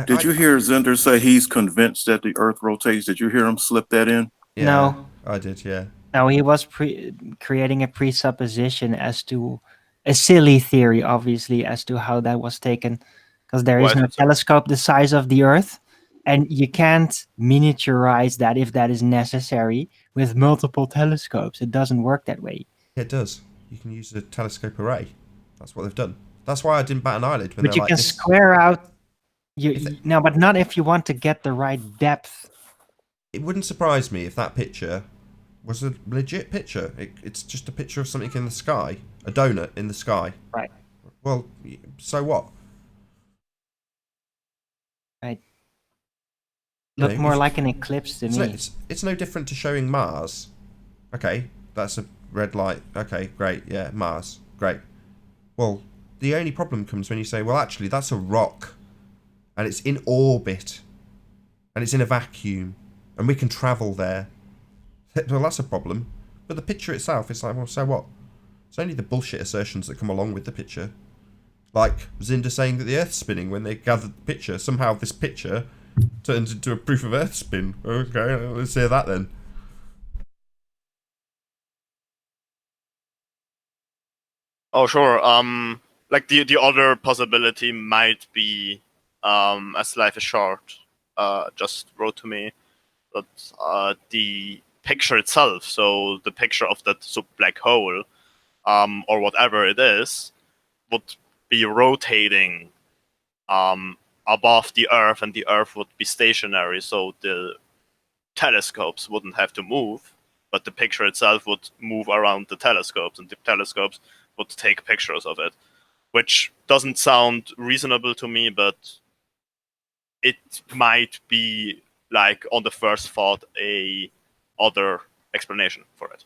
Did you hear Zender say he's convinced that the Earth rotates? Did you hear him slip that in? Yeah, no, I did. Yeah. No, he was creating a presupposition as to a silly theory, obviously, as to how that was taken, because there is no telescope the size of the Earth, and you can't miniaturize that if that is necessary with multiple telescopes. It doesn't work that way. It does. You can use a telescope array. That's what they've done. That's why I didn't bat an eyelid when but you like can this. square out. No, but not if you want to get the right depth. It wouldn't surprise me if that picture was a legit picture. It's just a picture of something in the sky, a donut in the sky. Right. Well, so what? Right. Look more like an eclipse to me. It's no different to showing Mars. Okay, that's a red light. Okay, great. Yeah, Mars. Great. Well, the only problem comes when you say, well, actually, that's a rock. And it's in orbit. And it's in a vacuum. And we can travel there. Well, that's a problem. But the picture itself, it's like, well, so what? It's only the bullshit assertions that come along with the picture. Like Zinda saying that the Earth's spinning when they gathered the picture. Somehow this picture turns into a proof of Earth spin. Okay, let's hear that then. Oh, sure. Like the other possibility might be, as life is short, just wrote to me that the picture itself, so the picture of that black hole, or whatever it is, would be rotating above the Earth, and the Earth would be stationary, so the telescopes wouldn't have to move, but the picture itself would move around the telescopes, and the telescopes would take pictures of it, which doesn't sound reasonable to me, but it might be, like, on the first thought, a other explanation for it.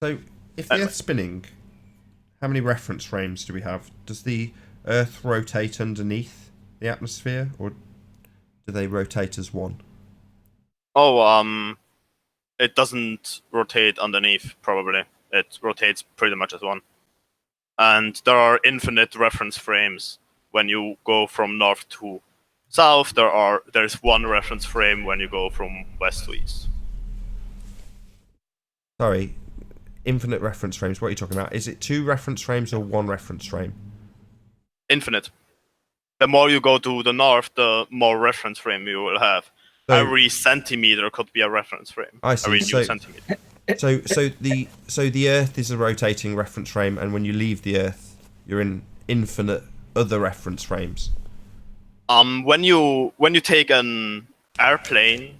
So, if the Earth's spinning, how many reference frames do we have? Does the Earth rotate underneath the atmosphere, or do they rotate as one? Oh, it doesn't rotate underneath, probably. It rotates pretty much as one. And there are infinite reference frames when you go from north to south. There's one reference frame when you go from west to east. Sorry, infinite reference frames, what are you talking about? Is it 2 reference frames or 1 reference frame? Infinite. The more you go to the north, the more reference frame you will have. So, every centimeter could be a reference frame. I see. Every new centimeter. So the Earth is a rotating reference frame, and when you leave the Earth, you're in infinite other reference frames. When you take an airplane,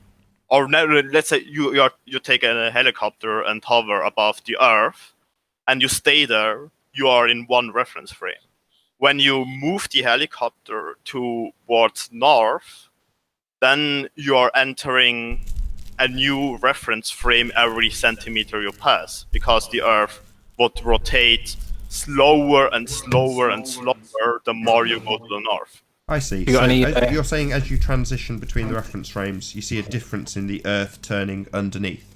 or let's say you take a helicopter and hover above the Earth, and you stay there, you are in 1 reference frame. When you move the helicopter towards north, then you are entering a new reference frame every centimeter you pass, because the Earth would rotate slower and slower and slower the more you go to the north. I see. You got any, you're saying as you transition between the reference frames, you see a difference in the Earth turning underneath.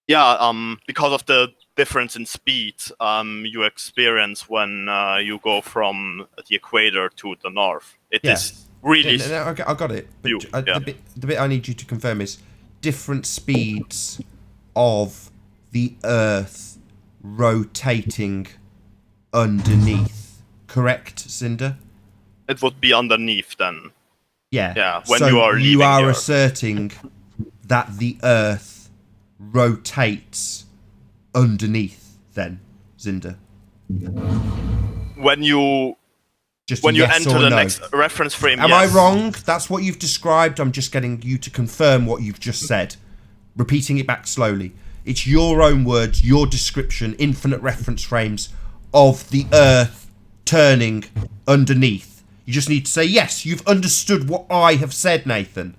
Yeah, because of the difference in speed you experience when you go from the equator to the north. It is really... I got it. But the bit I need you to confirm is different speeds of the Earth rotating underneath. Correct, Cinder? It would be underneath then. Yeah. Yeah. When so you are leaving you are the Earth. asserting that the Earth rotates underneath, then, Cinder. When you Just when you yes enter or the no. next reference frame, Am yes. I wrong? That's what you've described. I'm just getting you to confirm what you've just said. Repeating it back slowly. It's your own words, your description, infinite reference frames of the Earth turning underneath. You just need to say, yes, you've understood what I have said, Nathan.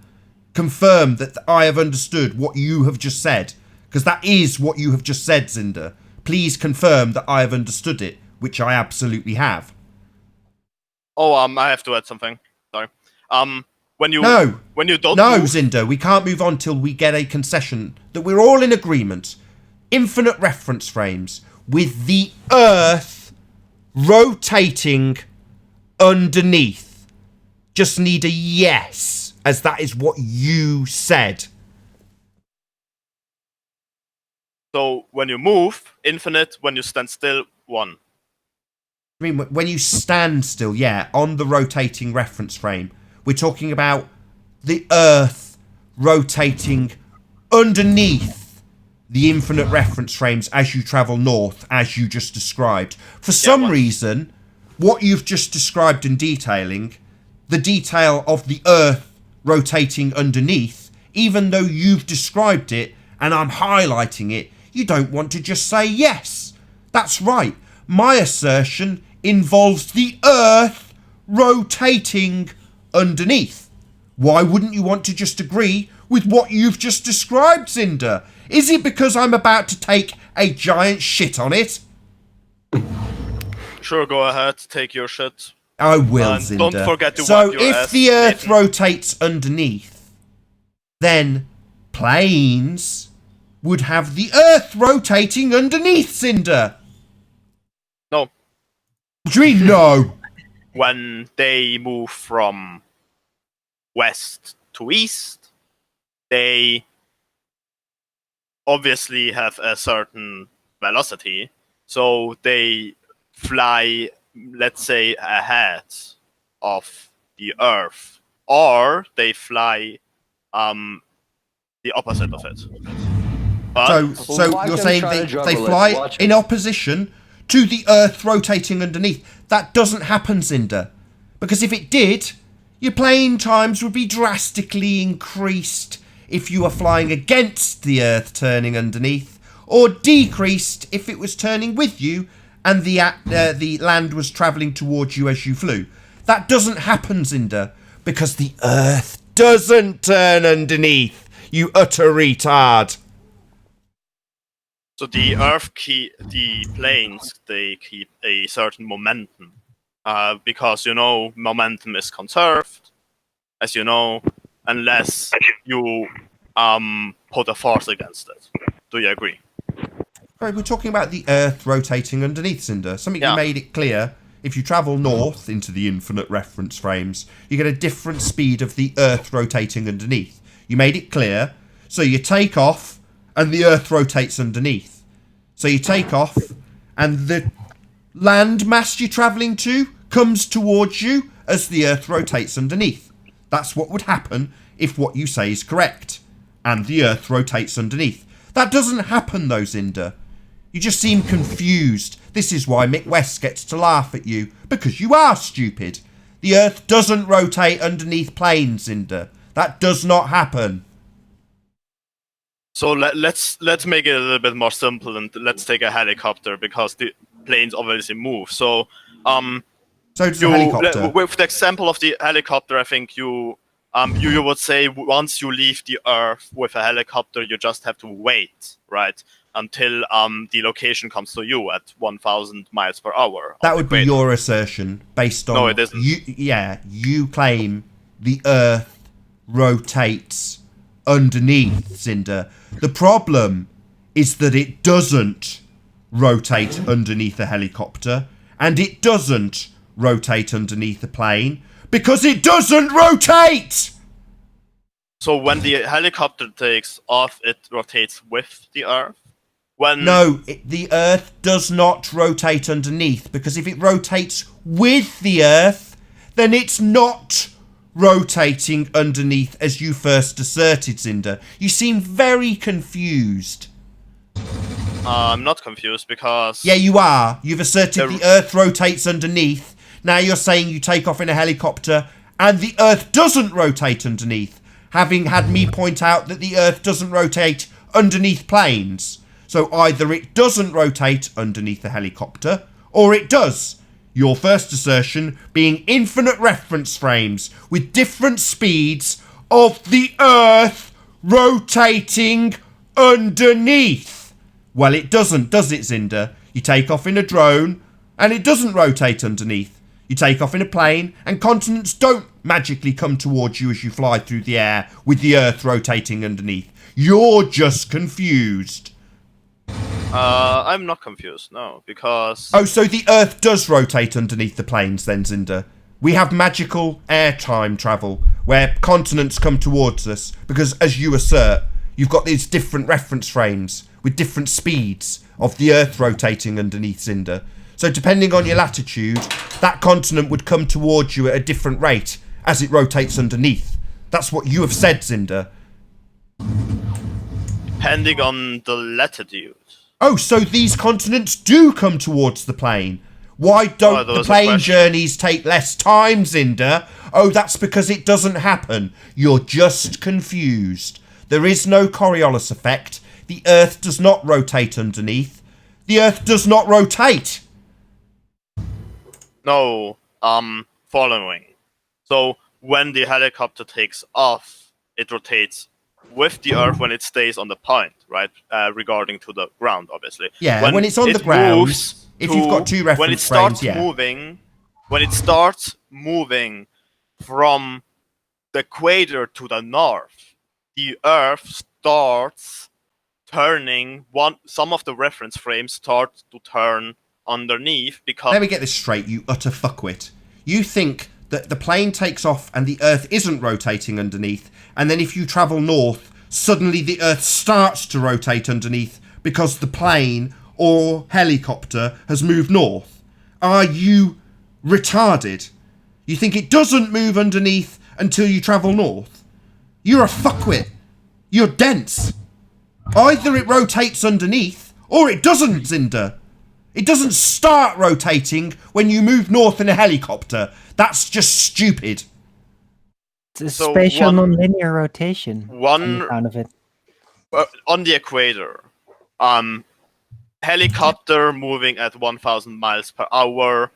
Confirm that I have understood what you have just said. Because that is what you have just said, Cinder. Please confirm that I have understood it, which I absolutely have. Oh, I have to add something. Sorry. When you don't No, move, Cinder, we can't move on till we get a concession that we're all in agreement. Infinite reference frames with the Earth rotating underneath. Just need a yes, as that is what you said. So when you move, infinite. When you stand still, 1. I mean, when you stand still, yeah, on the rotating reference frame, we're talking about the Earth rotating underneath the infinite reference frames as you travel north, as you just described. For some reason, what you've just described in detailing, the detail of the Earth rotating underneath, even though you've described it and I'm highlighting it, you don't want to just say yes. That's right. My assertion involves the Earth rotating underneath. Why wouldn't you want to just agree with what you've just described, Cinder? Is it because I'm about to take a giant shit on it? Sure, go ahead, take your shit. I will, And Cinder. don't forget to so wipe your if ass, the Earth Nathan. rotates underneath, then planes would have the Earth rotating underneath, Cinder. No. What do you mean, no? When they move from west to east, they obviously have a certain velocity, so they fly, let's say, ahead of the Earth, or they fly the opposite of it. But So why you're can't saying try to they juggle it? fly Watch in it. opposition to the Earth rotating underneath. That doesn't happen, Cinder. Because if it did, your plane times would be drastically increased if you were flying against the Earth turning underneath, or decreased if it was turning with you and the land was travelling towards you as you flew. That doesn't happen, Cinder, because the Earth doesn't turn underneath, you utter retard. so the the planes, they keep a certain momentum, because momentum is conserved, as you know, unless you put a force against it. Do you agree? Right, we're talking about the Earth rotating underneath, Cinder. Something you made it clear. If you travel north into the infinite reference frames, you get a different speed of the Earth rotating underneath. You made it clear. So you take off, and the Earth rotates underneath. So you take off, and the land mass you're travelling to comes towards you as the Earth rotates underneath. That's what would happen if what you say is correct, and the Earth rotates underneath. That doesn't happen though, Zinder. You just seem confused. This is why Mick West gets to laugh at you, because you are stupid. The Earth doesn't rotate underneath planes, Zinder. That does not happen. So let's make it a little bit more simple, and let's take a helicopter, because the planes obviously move. So So does a helicopter. With the example of the helicopter, I think you would say once you leave the Earth with a helicopter, you just have to wait, right, until the location comes to you at 1,000 miles per hour. That would be your assertion based on... No, it isn't. You claim the Earth rotates underneath, Zinder. The problem is that it doesn't rotate underneath a helicopter, and it doesn't rotate underneath a plane, because it doesn't rotate! So when the helicopter takes off, it rotates with the Earth? No, the Earth does not rotate underneath, because if it rotates with the Earth, then it's not rotating underneath as you first asserted, Zinder. You seem very confused. I'm not confused, because... Yeah, you are. You've asserted the Earth rotates underneath. Now you're saying you take off in a helicopter and the Earth doesn't rotate underneath, having had me point out that the Earth doesn't rotate underneath planes. So either it doesn't rotate underneath a helicopter, or it does. Your first assertion being infinite reference frames with different speeds of the Earth rotating underneath. Well, it doesn't, does it, Zinder? You take off in a drone and it doesn't rotate underneath. You take off in a plane and continents don't magically come towards you as you fly through the air with the Earth rotating underneath. You're just confused. I'm not confused, no, because... Oh, so the Earth does rotate underneath the planes then, Zinder? We have magical air time travel where continents come towards us because, as you assert, you've got these different reference frames with different speeds of the Earth rotating underneath, Zinder. So depending on your latitude, that continent would come towards you at a different rate as it rotates underneath. That's what you have said, Zinder. Depending on the latitude. Oh, so these continents do come towards the plane. Why don't the plane journeys take less time, Zinder? Oh, that's because it doesn't happen. You're just confused. There is no Coriolis effect. The Earth does not rotate underneath. The Earth does not rotate. No, following. So when the helicopter takes off, it rotates with the Earth when it stays on the point, right? Regarding to the ground, obviously. Yeah, when it's on the ground, if you've got two reference frames, when it starts moving from the equator to the north, the Earth starts turning. Some of the reference frames start to turn underneath because... Let me get this straight, you utter fuckwit. You think that the plane takes off and the Earth isn't rotating underneath, and then if you travel north, suddenly the Earth starts to rotate underneath because the plane or helicopter has moved north. Are you retarded? You think it doesn't move underneath until you travel north? You're a fuckwit. You're dense. Either it rotates underneath, or it doesn't, Zinder. It doesn't start rotating when you move north in a helicopter. That's just stupid. It's a spatial non-linear rotation. Out of it. On the equator, helicopter moving at 1,000 miles per hour,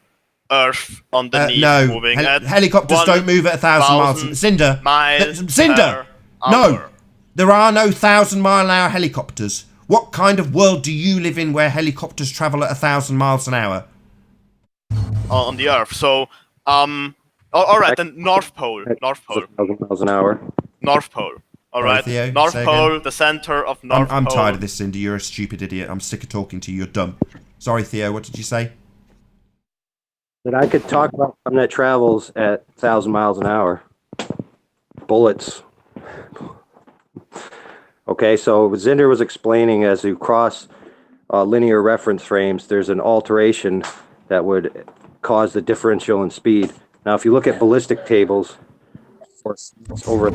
Earth underneath moving at helicopters don't move at 1,000 miles. Zinder, Zinder, no, there are no 1,000-mile-an-hour helicopters. What kind of world do you live in where helicopters travel at 1,000 miles an hour? On the Earth. So, all right, then North Pole. 1,000 miles an hour. North Pole. All right. Theo, North Pole, the center of North Pole. I'm tired of this, Zinder. You're a stupid idiot. I'm sick of talking to you. You're dumb. Sorry, Theo. What did you say? That I could talk about something that travels at 1,000 miles an hour. Bullets. Okay, so Zinder was explaining as you cross linear reference frames, there's an alteration that would cause the differential in speed. Now, if you look at ballistic tables, over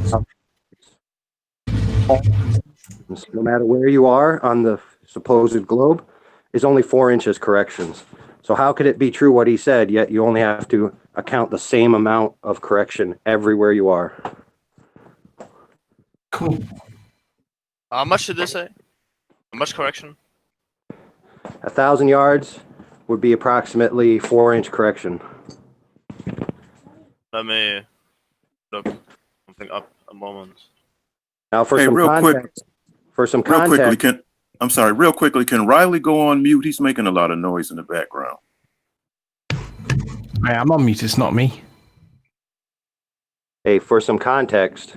no matter where you are on the supposed globe, is only 4 inches corrections. So how could it be true what he said, yet you only have to account the same amount of correction everywhere you are? Cool. How much did they say? How much correction? 1,000 yards would be approximately 4-inch correction. Let me look something up a moment. Now, for Hey, some real quick, context, for some real quickly, context, real quickly, can Riley go on mute? He's making a lot of noise in the background. I am on mute. It's not me. hey, for some context,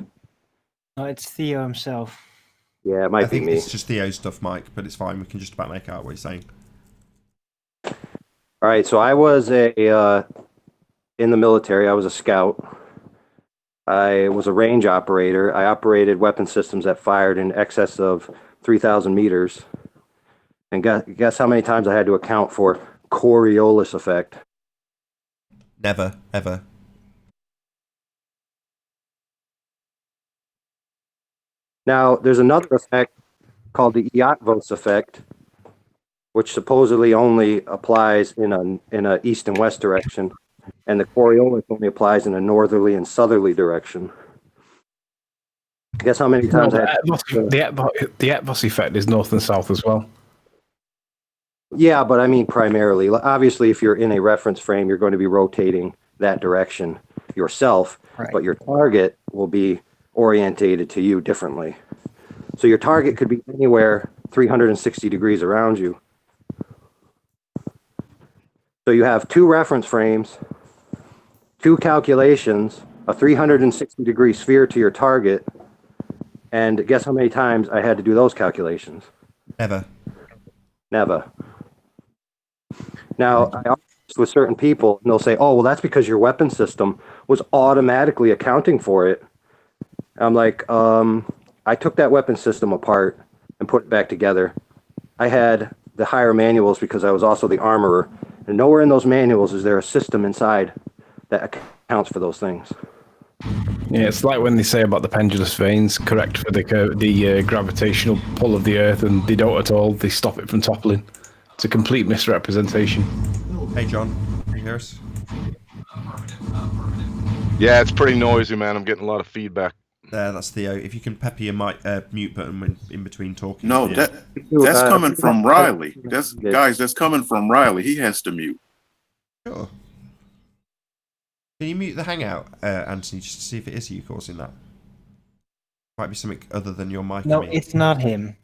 No, it's Theo himself. yeah, it I might be think me. it's just Theo stuff, Mike, but it's fine. We can just about make out what he's saying. All right, so I was in the military. I was a scout. I was a range operator. I operated weapon systems that fired in excess of 3,000 meters. And guess how many times I had to account for Coriolis effect? Never, ever. Now, there's another effect called the Eötvös effect, which supposedly only applies in a east and west direction, and the Coriolis only applies in a northerly and southerly direction. Guess how many times I had The Eötvös effect is north and south as well. Yeah, but I mean primarily. Obviously, if you're in a reference frame, you're going to be rotating that direction yourself, Right. but your target will be orientated to you differently. So your target could be anywhere 360 degrees around you. So you have 2 reference frames, 2 calculations, a 360-degree sphere to your target, and guess how many times I had to do those calculations? Never. Never. Now, I argue with certain people, and they'll say, oh, well, that's because your weapon system was automatically accounting for it. I'm like, I took that weapon system apart and put it back together. I had the higher manuals because I was also the armorer, and nowhere in those manuals is there a system inside that accounts for those things. Yeah, it's like when they say about the pendulous veins, correct for the gravitational pull of the Earth, and they don't at all. They stop it from toppling. It's a complete misrepresentation. Hey, John. Can you hear us? Yeah, it's pretty noisy, man. I'm getting a lot of feedback. There, that's Theo. If you can pepper your mic, mute button when in between talking. No, Theo. that's coming from Riley. That's coming from Riley. He has to mute. Sure. Can you mute the Hangout, Anthony, just to see if it is you causing that? Might be something other than your mic. No, it's not him.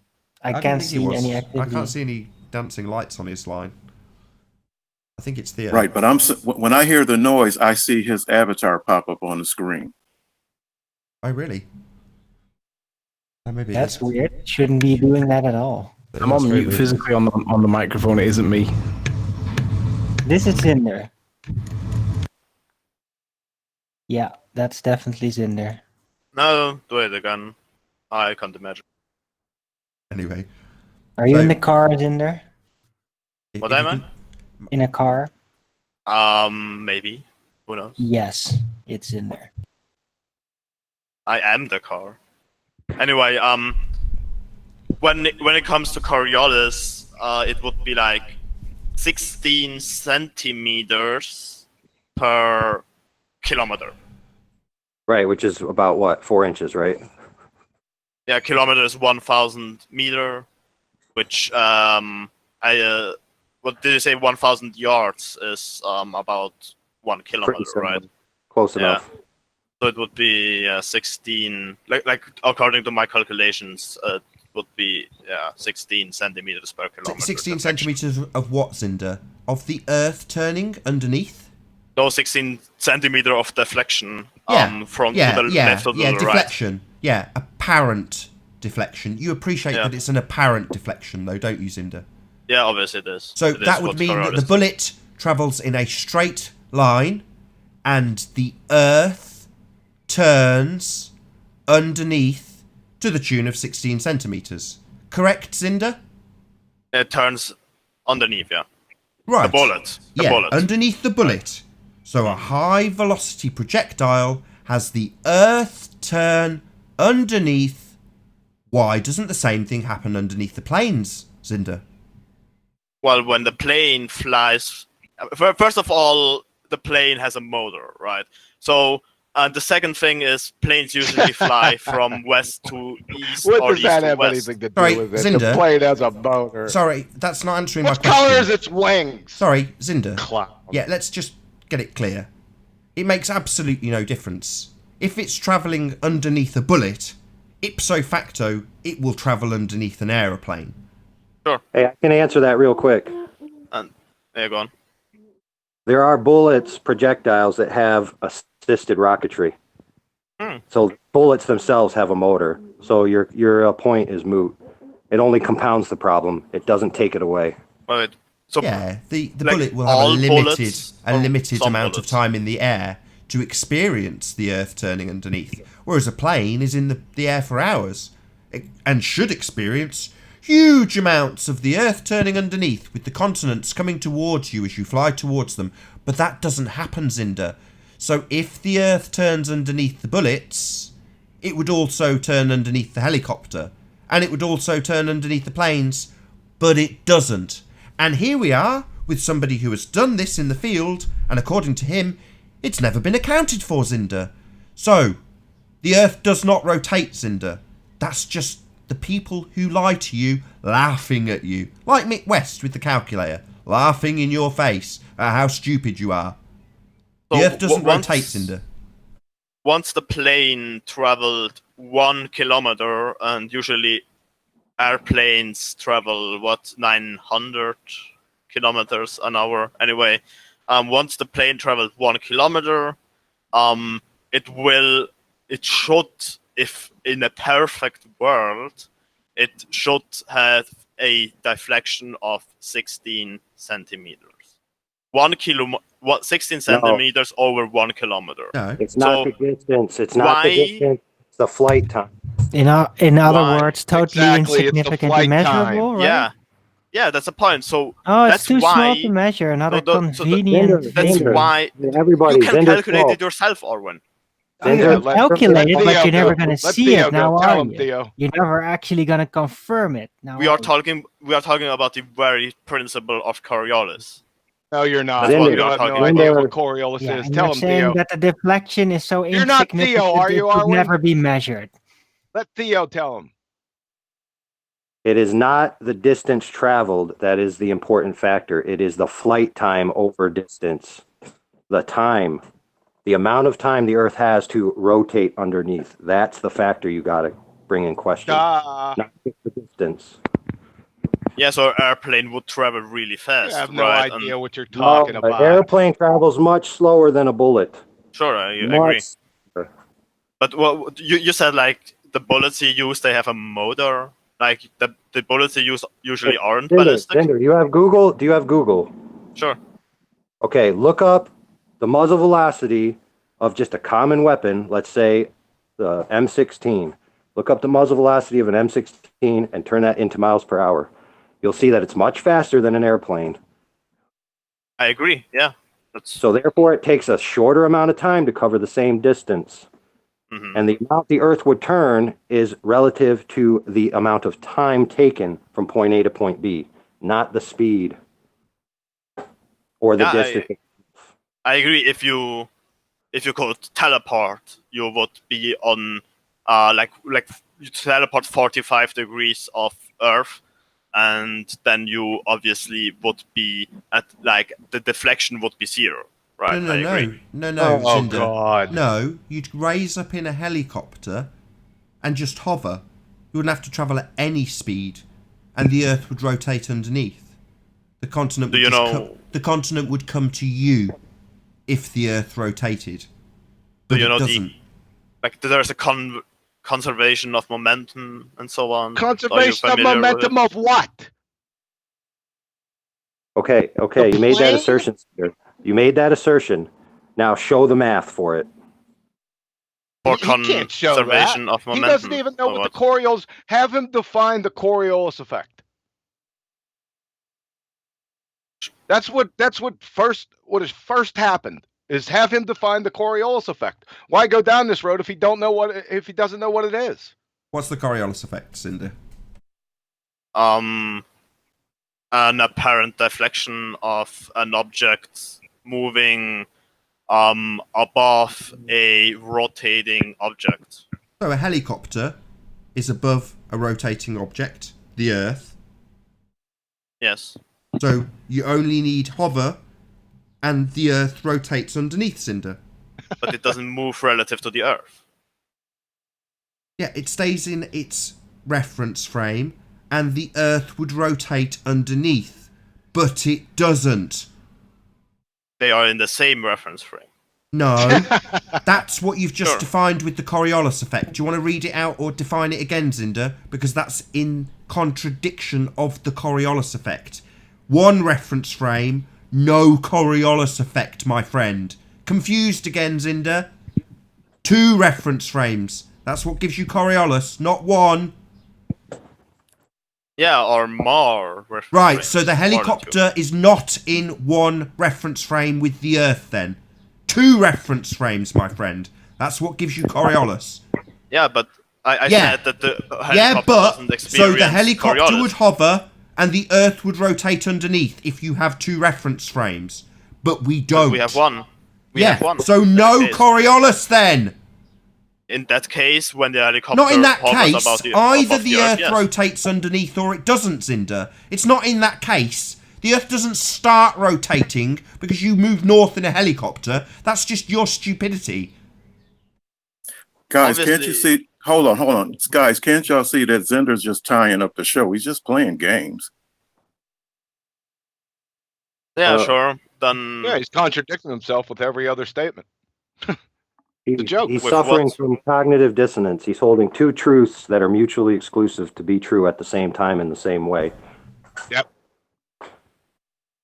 I didn't can't think it see was. any activity. I can't see any dancing lights on his line. I think it's Theo. Right, but when I hear the noise, I see his avatar pop up on the screen. Oh, really? Oh, maybe That's weird. Shouldn't be doing that at all. I'm on mute physically on the microphone. It isn't me. This is Cinder. Yeah, that's definitely Cinder. No, do it again. I can't imagine. Anyway. Are you in the car, Cinder? What am I? In a car? Maybe. Who knows? Yes, it's in there. I am the car. Anyway, when it comes to Coriolis, it would be like 16 centimeters per kilometer. Right, which is about what, 4 inches, right? Yeah, kilometer is 1,000 meter, which what did you say? 1,000 yards is about 1 kilometer, right? Close enough. So it would be 16, like according to my calculations, it would be 16 centimeters per kilometer. 16 centimeters of what, Cinder? Of the Earth turning underneath? No, 16 centimeter of deflection from to the left or to the deflection. right. Yeah, apparent deflection. You appreciate that it's an apparent deflection, though, don't you, Cinder? Yeah, obviously it is. So that would mean that the bullet travels in a straight line, and the Earth turns underneath to the tune of 16 centimeters. Correct, Cinder? It turns underneath, yeah. Right. The bullet. Underneath the bullet. So a high velocity projectile has the Earth turn underneath. Why doesn't the same thing happen underneath the planes, Zinder? Well, when the plane flies, first of all, the plane has a motor, right? So, the second thing is planes usually fly from west to east What or does east that to have west. anything to do Sorry, with it? Zinder. The plane has a motor. Sorry, that's not answering What my question. color is its wings? Sorry, Zinder. Cloud. Yeah, let's just get it clear. It makes absolutely no difference. If it's travelling underneath a bullet, ipso facto, it will travel underneath an aeroplane. Sure. Hey, I can answer that real quick. And there you go on. There are bullets, projectiles that have assisted rocketry. So bullets themselves have a motor. So your point is moot. It only compounds the problem. It doesn't take it away. Right. So yeah, the like bullet will have all a limited amount of bullets. time in the air to experience the Earth turning underneath, whereas a plane is in the air for hours and should experience huge amounts of the Earth turning underneath with the continents coming towards you as you fly towards them. But that doesn't happen, Zinder. So if the Earth turns underneath the bullets, it would also turn underneath the helicopter, and it would also turn underneath the planes, but it doesn't. And here we are with somebody who has done this in the field, and according to him, it's never been accounted for, Zinder. So, the Earth does not rotate, Zinder. That's just the people who lie to you laughing at you. Like Mick West with the calculator, laughing in your face at how stupid you are. The So Earth doesn't rotate, Zinder. Once the plane traveled 1 kilometer, and usually airplanes travel 900 kilometers an hour anyway. Once the plane traveled 1 kilometer, it should, if in a perfect world, it should have a deflection of 16 centimeters. 16 centimeters over 1 kilometer. No, it's not the distance. It's not the distance. It's the flight time. In other words, totally insignificant and measurable, right? Yeah, that's the point. So it's too small to measure. Another convenient. That's why everybody you can calculate it yourself, Orwin. You can calculate it, but you're never going to see it. Now, are you? Theo. You're never actually going to confirm it. Now, We are talking about the very principle of Coriolis. No, you're not. That's what You we are have no talking idea about. what Coriolis yeah, is. and Tell you're him, saying Theo. that the deflection is so You're not insignificant Theo, are that you, it could Arwen? never be measured. Let Theo tell him. It is not the distance traveled that is the important factor. It is the flight time over distance. The time. The amount of time the Earth has to rotate underneath. That's the factor you got to bring in question. Not just the distance. Yeah, so an airplane would travel really fast. I have no right? idea what you're talking about. An airplane travels much slower than a bullet. Sure, I agree. But you said like the bullets you use, they have a motor. Like the bullets you use usually aren't ballistic. Zinder, you have Google? Do you have Google? Sure. Okay, look up the muzzle velocity of just a common weapon. Let's say the M16. Look up the muzzle velocity of an M16 and turn that into miles per hour. You'll see that it's much faster than an airplane. I agree. Yeah. So therefore, it takes a shorter amount of time to cover the same distance. Mm-hmm. And the amount the Earth would turn is relative to the amount of time taken from point A to point B, not the speed or the distance. I agree. If you could teleport, you would be on like you teleport 45 degrees of Earth, and then you obviously would be at like the deflection would be 0. Right, No, Oh, Zinder. God. No, you'd raise up in a helicopter and just hover. You wouldn't have to travel at any speed, and the Earth would rotate underneath. The continent the continent would come to you if the Earth rotated. But do you know it doesn't. there's a conservation of momentum and so on. Conservation of momentum of what? Okay, you made that assertion. You made that assertion. Now show the math for it. For He can't show conservation that. of momentum. He doesn't even know what the Coriolis. Have him define the Coriolis effect. That's what has first happened is have him define the Coriolis effect. Why go down this road if he doesn't know what it is? What's the Coriolis effect, Cinder? An apparent deflection of an object moving above a rotating object. So a helicopter is above a rotating object, the Earth. Yes. So you only need hover, and the Earth rotates underneath, Cinder. But it doesn't move relative to the Earth. Yeah, it stays in its reference frame, and the Earth would rotate underneath, but it doesn't. They are in the same reference frame. No, that's what you've just Sure. defined with the Coriolis effect. Do you want to read it out or define it again, Zinder? Because that's in contradiction of the Coriolis effect. One reference frame, no Coriolis effect, my friend. Confused again, Zinder? Two reference frames. That's what gives you Coriolis, not one. Yeah, or more. Right, so the helicopter is not in one reference frame with the Earth then. Two reference frames, my friend. That's what gives you Coriolis. Yeah, but I said that the helicopter doesn't so experience the helicopter Coriolis. would hover and the Earth would rotate underneath if you have two reference frames. But we don't. We have one. We yeah, have one. so no Coriolis then. In that case, when the helicopter Not in that hovers case. above Either the Earth yes. rotates underneath or it doesn't, Zinder. It's not in that case. The Earth doesn't start rotating because you move north in a helicopter. That's just your stupidity. Guys, can't you see? Hold on. Guys, can't y'all see that Zender's just tying up the show? He's just playing games. Yeah, sure. Then Yeah, he's contradicting himself with every other statement. He's With suffering what? from cognitive dissonance. He's holding two truths that are mutually exclusive to be true at the same time in the same way. Yep.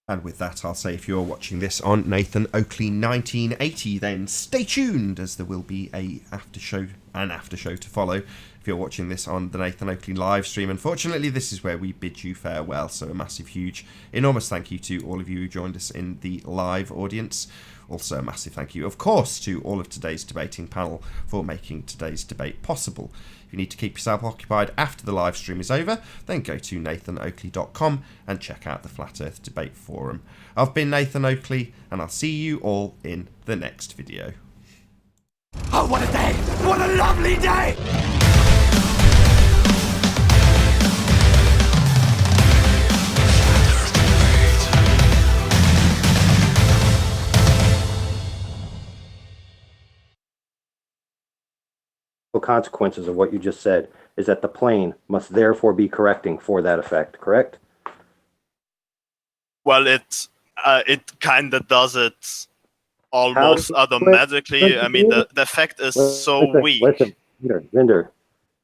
And with that, I'll say if you're watching this on Nathan Oakley 1980, then stay tuned, as there will be an after show to follow. If you're watching this on the Nathan Oakley live stream, unfortunately, this is where we bid you farewell. So a massive, huge, enormous thank you to all of you who joined us in the live audience. Also a massive thank you, of course, to all of today's debating panel for making today's debate possible. If you need to keep yourself occupied after the live stream is over, then go to nathanoakley.com and check out the Flat Earth Debate Forum. I've been Nathan Oakley, and I'll see you all in the next video. Oh, what a day! What a lovely day! Consequences of what you just said is that the plane must therefore be correcting for that effect, correct? well, it kind of does it almost automatically. I mean, the effect is so weak. Listen, Zinder,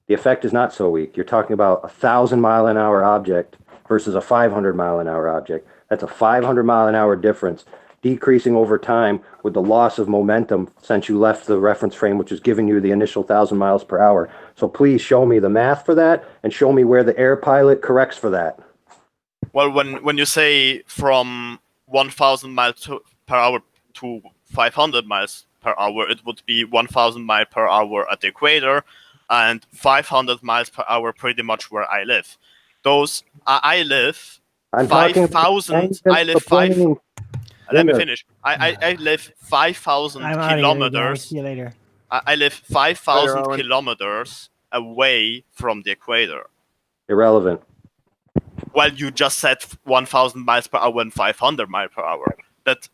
the effect is not so weak. You're talking about 1,000-mile-an-hour object versus a 500-mile-an-hour object. That's a 500-mile-an-hour difference, decreasing over time with the loss of momentum since you left the reference frame, which is giving you the initial 1,000 miles per hour. So please show me the math for that and show me where the air pilot corrects for that. Well, when you say from 1,000 miles per hour to 500 miles per hour, it would be 1,000 miles per hour at the equator and 500 miles per hour pretty much where I live. Those I live 5,000. I live 5. Let me finish. I live 5,000 kilometers. See you later. I live 5,000 kilometers away from the equator. Irrelevant. Well, you just said 1,000 miles per hour and 500 miles per hour.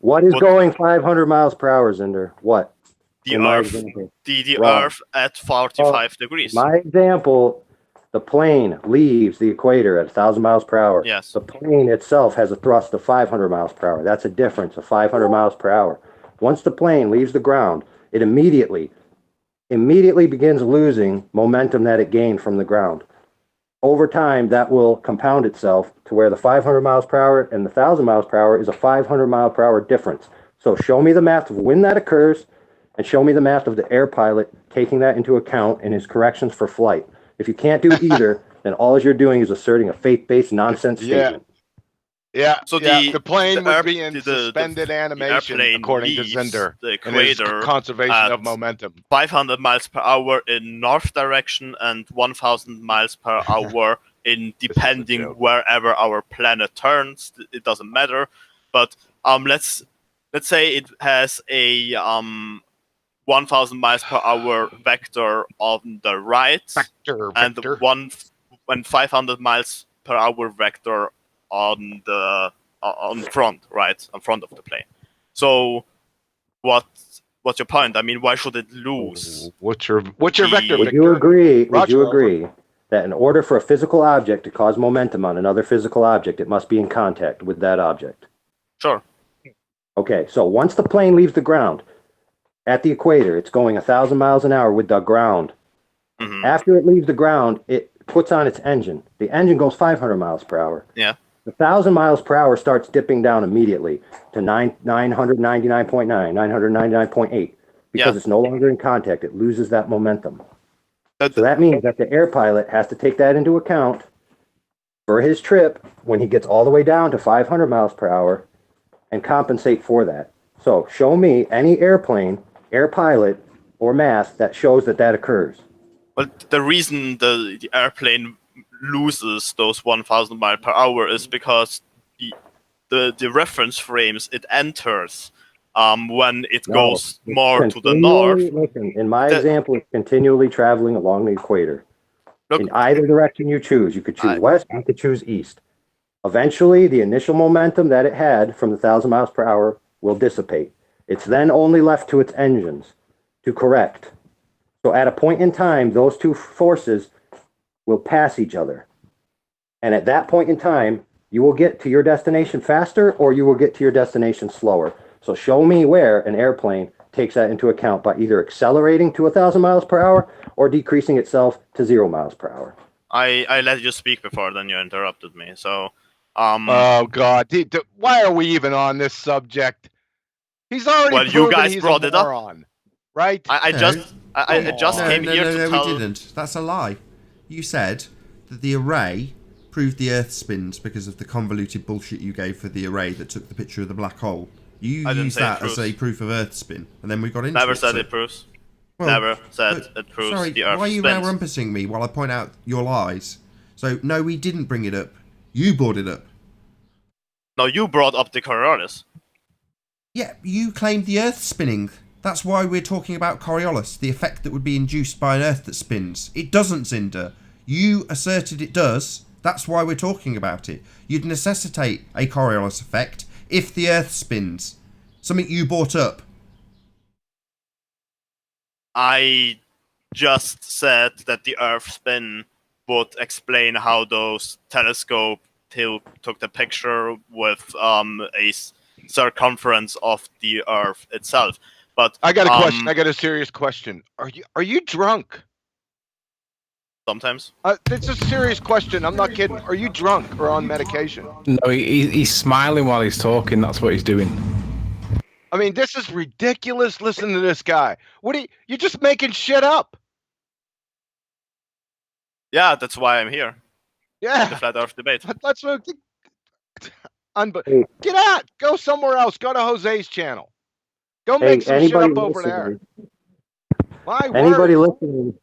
What is going 500 miles per hour, Zinder? What? The Earth. The Earth at 45 degrees. My example, the plane leaves the equator at 1,000 miles per hour. Yes. The plane itself has a thrust of 500 miles per hour. That's a difference of 500 miles per hour. Once the plane leaves the ground, it immediately begins losing momentum that it gained from the ground. Over time, that will compound itself to where the 500 miles per hour and the 1,000 miles per hour is a 500 mile per hour difference. So show me the math of when that occurs and show me the math of the air pilot taking that into account in his corrections for flight. If you can't do either, then all you're doing is asserting a faith-based nonsense statement. Yeah. So the plane the would air- be in the- suspended the animation, airplane according to leaves Zinder, the and his equator conservation of at momentum. 500 miles per hour in north direction and 1,000 miles per hour in depending joke. wherever our planet turns. It doesn't matter. But let's say it has a 1,000 miles per hour vector on the right and Vector. 500 miles per hour vector on the on front, right, on front of the plane. So what's your point? I mean, why should it lose? What's your vector, Would Victor? you agree? Would Roger, you over. agree that in order for a physical object to cause momentum on another physical object, it must be in contact with that object? Sure. Okay, so once the plane leaves the ground at the equator, it's going 1,000 miles an hour with the ground. Mhm. After it leaves the ground, it puts on its engine. The engine goes 500 miles per hour. Yeah. 1,000 miles per hour starts dipping down immediately to 999.9, 999.8, because Yeah. it's no longer in contact. It loses that momentum. That- So that means that the air pilot has to take that into account for his trip when he gets all the way down to 500 miles per hour and compensate for that. So show me any airplane, air pilot, or math that shows that that occurs. Well, the reason the airplane loses those 1,000 mile per hour is because the reference frames it enters when it No, goes more to the continually- north. Listen, in my The- example, it's continually traveling along the equator. Look, In either direction you choose. You could choose west, you could choose east. Eventually, the initial momentum that it had from the 1,000 miles per hour will dissipate. It's then only left to its engines to correct. So at a point in time, those two forces will pass each other. And at that point in time, you will get to your destination faster or you will get to your destination slower. So show me where an airplane takes that into account by either accelerating to 1,000 miles per hour or decreasing itself to 0 miles per hour. I let you speak before, then you interrupted me. So, Oh God! Why are we even on this subject? He's already well, you proven guys he's brought a it up. moron, right? I No. just came here to tell. we didn't. That's a lie. You said that the array proved the Earth spins because of the convoluted bullshit you gave for the array that took the picture of the black hole. You I didn't used say it that as proves. a proof of Earth spin, and then we got into Never it. said so- it proves. Well, Never said but- it proves Sorry, the Earth why are you now spins. rumpusing me while I point out your lies? So, no, we didn't bring it up. You brought it up. No, you brought up the Coriolis. Yeah, you claimed the Earth spinning. That's why we're talking about Coriolis, the effect that would be induced by an Earth that spins. It doesn't, Zinder. You asserted it does. That's why we're talking about it. You'd necessitate a Coriolis effect if the Earth spins. Something you brought up. I just said that the Earth spin would explain how those telescope took the picture with a circumference of the Earth itself. But I got a question. I got a serious question. Are you drunk? Sometimes. It's a serious question. I'm not kidding. Are you drunk or on medication? No, he's smiling while he's talking. That's what he's doing. I mean, this is ridiculous. Listen to this guy. You're just making shit up. Yeah, that's why I'm here. Yeah. The flat Earth debate. Let's get out. Go somewhere else. Go to Jose's channel. Go make some shit up over there. My Anybody word. listening?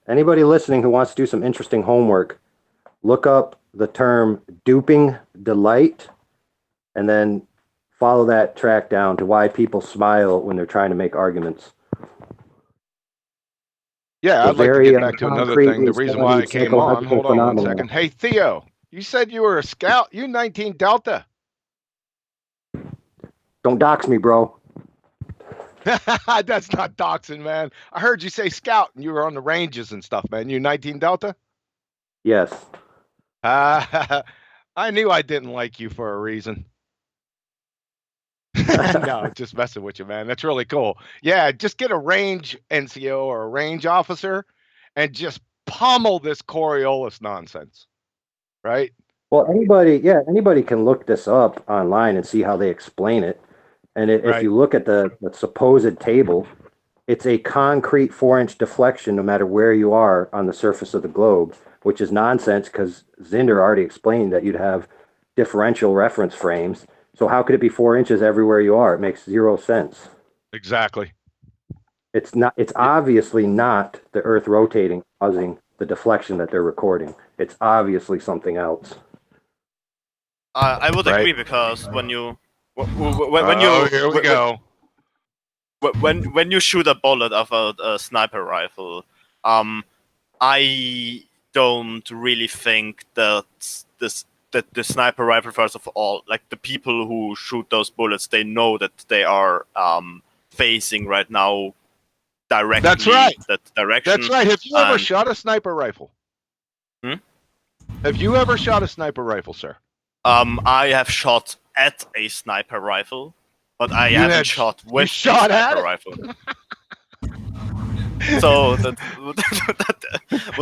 Anybody listening who wants to do some interesting homework, look up the term duping delight and then follow that track down to why people smile when they're trying to make arguments. Yeah, I'd like to get back to another concrete thing. The reason why I came on. Hold on one phenomenon. second. Hey, Theo, you said you were a scout. You 19 Delta. Don't dox me, bro. That's not doxing, man. I heard you say scout and you were on the ranges and stuff, man. You 19 Delta? Yes. I knew I didn't like you for a reason. No, just messing with you, man. That's really cool. Yeah, just get a range NCO or a range officer and just pummel this Coriolis nonsense. Right? Well, anybody can look this up online and see how they explain it. And if you look at the supposed table, it's a concrete 4-inch deflection no matter where you are on the surface of the globe, which is nonsense because Zinder already explained that you'd have differential reference frames. So how could it be 4 inches everywhere you are? It makes zero sense. Exactly. It's not. It's obviously not the Earth rotating causing the deflection that they're recording. It's obviously something else. I would Right. agree because when you Here we go. when you shoot a bullet of a sniper rifle, I don't really think that the sniper rifle, first of all, like the people who shoot those bullets, they know that they are facing right now directly That's right. that direction. That's right. Have you ever shot a sniper rifle? Have you ever shot a sniper rifle, sir? I have shot at a sniper rifle, but I haven't shot with a sniper rifle. So that would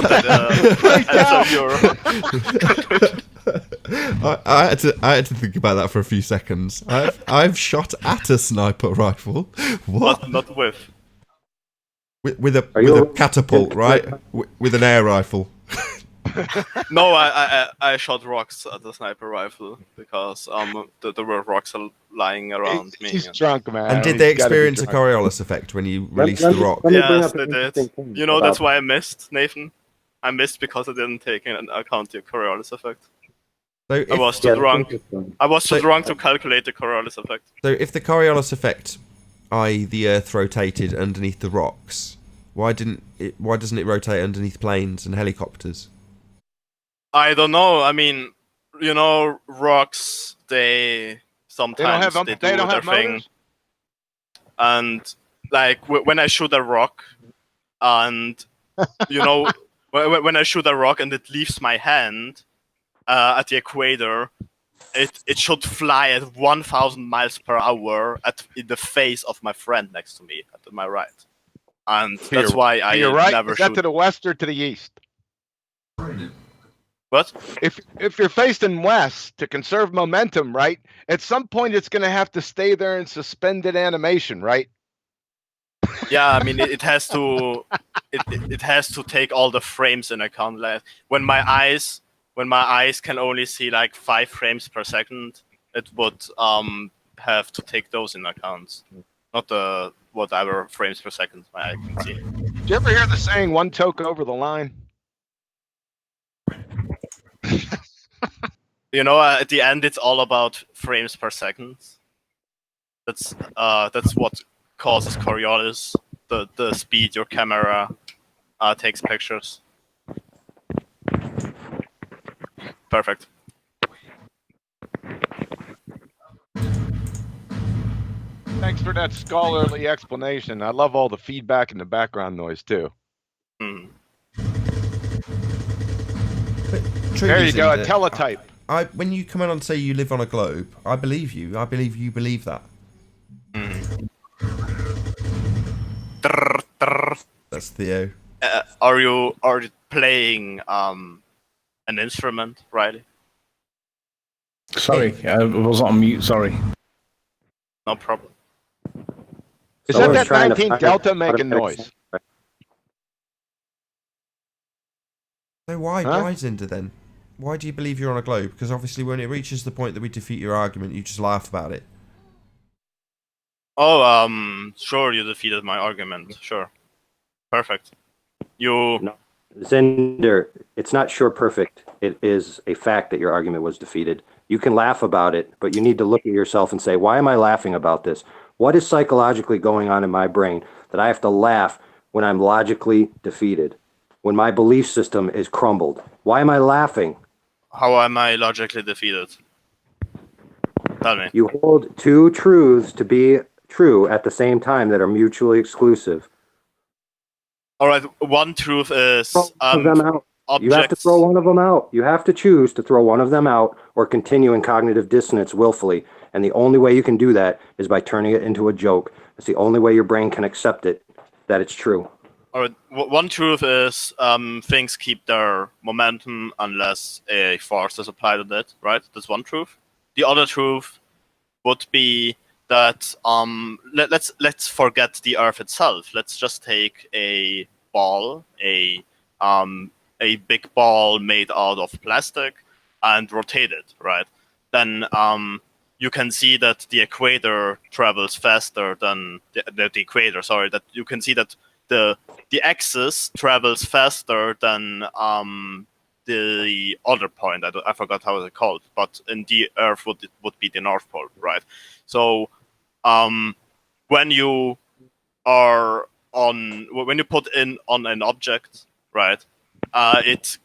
that answer your? I had to think about that for a few seconds. I've shot at a sniper rifle. What? Not with. With a catapult, right? With an air rifle. No, I shot rocks at the sniper rifle because there were rocks lying around me. He's drunk, man. And did they experience a Coriolis effect when you released the rock? Yes, they did. You know, that's why I missed, Nathan. I missed because I didn't take into account the Coriolis effect. So I was too drunk. I was too drunk to calculate the Coriolis effect. So if the Coriolis effect, i.e. the Earth rotated underneath the rocks, why doesn't it rotate underneath planes and helicopters? I don't know. I mean, you know, rocks, they sometimes they do their thing. And like when I shoot a rock, and you know, when I shoot a rock and it leaves my hand at the equator, it should fly at 1,000 miles per hour in the face of my friend next to me, to my right. And that's why I never shoot. Is that to the west or to the east? What? If you're facing west to conserve momentum, right? At some point, it's going to have to stay there in suspended animation, right? Yeah, I mean, it has to. It has to take all the frames in account. Like when my eyes can only see like 5 frames per second, it would have to take those in account, not the whatever frames per second my eye can see. Did you ever hear the saying "one toke over the line"? You know, at the end, it's all about frames per second. That's what causes Coriolis, the speed your camera takes pictures. Perfect. Thanks for that scholarly explanation. I love all the feedback and the background noise too. There you go, a teletype. When you come in and say you live on a globe, I believe you. I believe you believe that. That's Theo. Are you playing an instrument, Riley? Sorry, I was on mute. Sorry. No problem. Is that 19 Delta making noise? So why Zinder then? Why do you believe you're on a globe? Because obviously when it reaches the point that we defeat your argument, you just laugh about it. Oh, sure, you defeated my argument. Sure. Perfect. No. Zinder, it's not sure perfect. It is a fact that your argument was defeated. You can laugh about it, but you need to look at yourself and say, why am I laughing about this? What is psychologically going on in my brain that I have to laugh when I'm logically defeated? When my belief system is crumbled? Why am I laughing? How am I logically defeated? Tell me. You hold two truths to be true at the same time that are mutually exclusive. All right, one truth is you have to throw one of them out. You have to choose to throw one of them out or continue in cognitive dissonance willfully. And the only way you can do that is by turning it into a joke. It's the only way your brain can accept it, that it's true. All right, one truth is things keep their momentum unless a force is applied on it, right? That's one truth. The other truth would be that let's forget the Earth itself. Let's just take a ball, a big ball made out of plastic, and rotate it, right? then you can see that the equator travels faster than the equator. Sorry, that you can see that the axis travels faster than the other point. I forgot how it's called, but in the Earth would be the North Pole, right? So when you put in on an object, right, it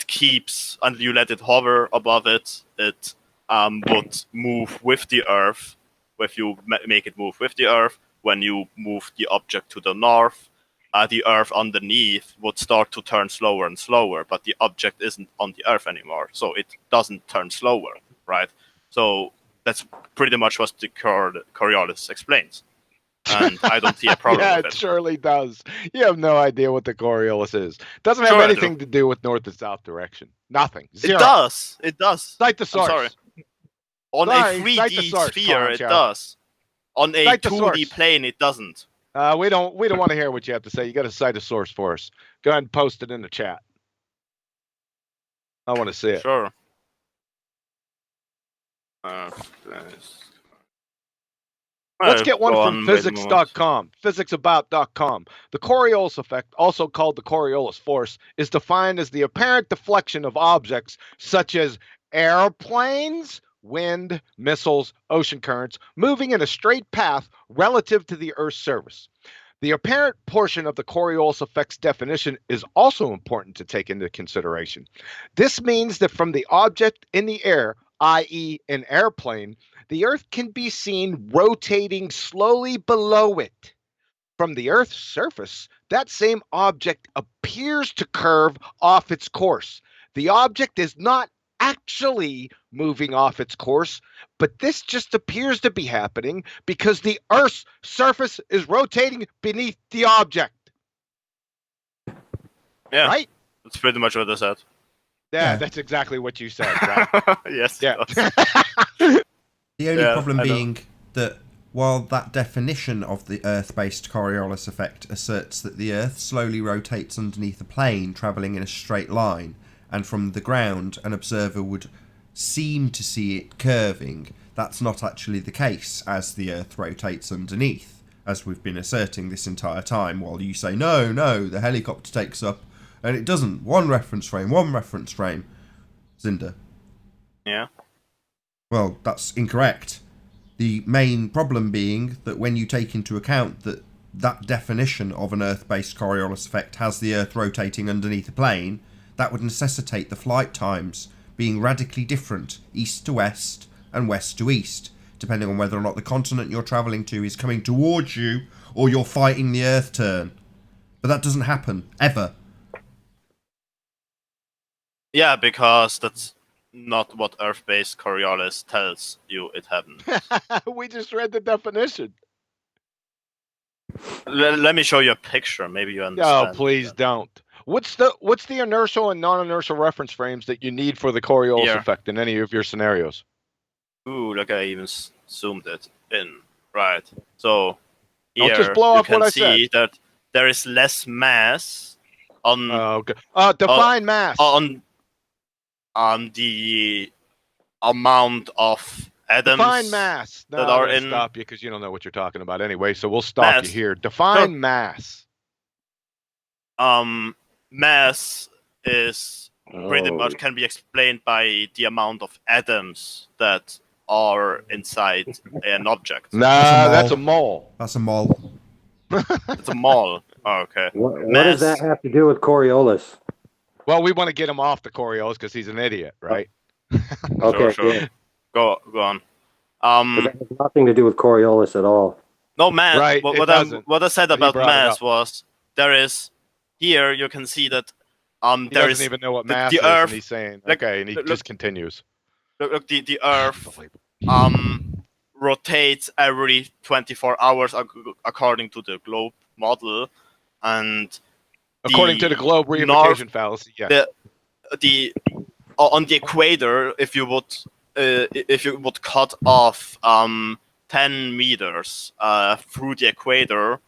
keeps, and you let it hover above it, it would move with the Earth. If you make it move with the Earth, when you move the object to the north, the Earth underneath would start to turn slower and slower, but the object isn't on the Earth anymore, so it doesn't turn slower, right? So that's pretty much what the Coriolis explains. And I don't see a problem Yeah, with it it. surely does. You have no idea what the Coriolis is. Doesn't have Sure I do. anything to do with north and south direction. Nothing. Zero. It does. It does. Cite the I'm source. sorry. On Sorry, a cite the 3D source, sphere, it Poncho. does. On a Cite the 2D source. plane, it doesn't. We don't want to hear what you have to say. You got to cite a source for us. Go ahead and post it in the chat. I want to see it. Sure. Let's get one Go from on, wait a moment. physics.com, physicsabout.com. The Coriolis effect, also called the Coriolis force, is defined as the apparent deflection of objects such as airplanes, wind, missiles, ocean currents, moving in a straight path relative to the Earth's surface. The apparent portion of the Coriolis effect's definition is also important to take into consideration. This means that from the object in the air, i.e. an airplane, the Earth can be seen rotating slowly below it. From the Earth's surface, that same object appears to curve off its course. The object is not actually moving off its course, but this just appears to be happening because the Earth's surface is rotating beneath the object. Yeah, right? That's pretty much what I said. Yeah, that's exactly what you said, right? Yes. Yeah. The only problem being that while that definition of the Earth-based Coriolis effect asserts that the Earth slowly rotates underneath a plane travelling in a straight line, and from the ground an observer would seem to see it curving, that's not actually the case as the Earth rotates underneath, as we've been asserting this entire time, while you say, no, the helicopter takes up, and it doesn't. One reference frame. Zinder. Yeah. Well, that's incorrect. The main problem being that when you take into account that that definition of an Earth-based Coriolis effect has the Earth rotating underneath a plane, that would necessitate the flight times being radically different east to west and west to east, depending on whether or not the continent you're travelling to is coming towards you or you're fighting the Earth turn. But that doesn't happen, ever. Yeah, because that's not what Earth-based Coriolis tells you it happens. We just read the definition. Let me show you a picture. Maybe you understand. No, please don't. What's the inertial and non-inertial reference frames that you need for the Coriolis effect in any of your scenarios? Ooh, look, I even zoomed it in. Right. So here Don't just blow you up can what I see said. that there is less mass on. Okay. Define mass. On the amount of atoms Define mass. No, that are I'm gonna in. stop you because you don't know what you're talking about anyway. So we'll stop you Mass. here. Define Sure. mass. Mass is pretty much can be explained by the amount of atoms that are inside an object. Nah, that's a mole. That's a mole. It's a mole. Oh, okay. What does that have to do with Coriolis? Well, we want to get him off the Coriolis because he's an idiot, right? Okay, Sure. yeah. Go on. But that has nothing to do with Coriolis at all. No, mass. Right, it doesn't. What I said But he about brought it mass up. was there is here you can see that He there doesn't is even know what the mass is, Earth. and he's saying, like, okay, and he look- just continues. Look, the Earth rotates every 24 hours according to the globe model, and According to the globe reification fallacy, yeah. the on the equator, if you would cut off 10 meters through the equator,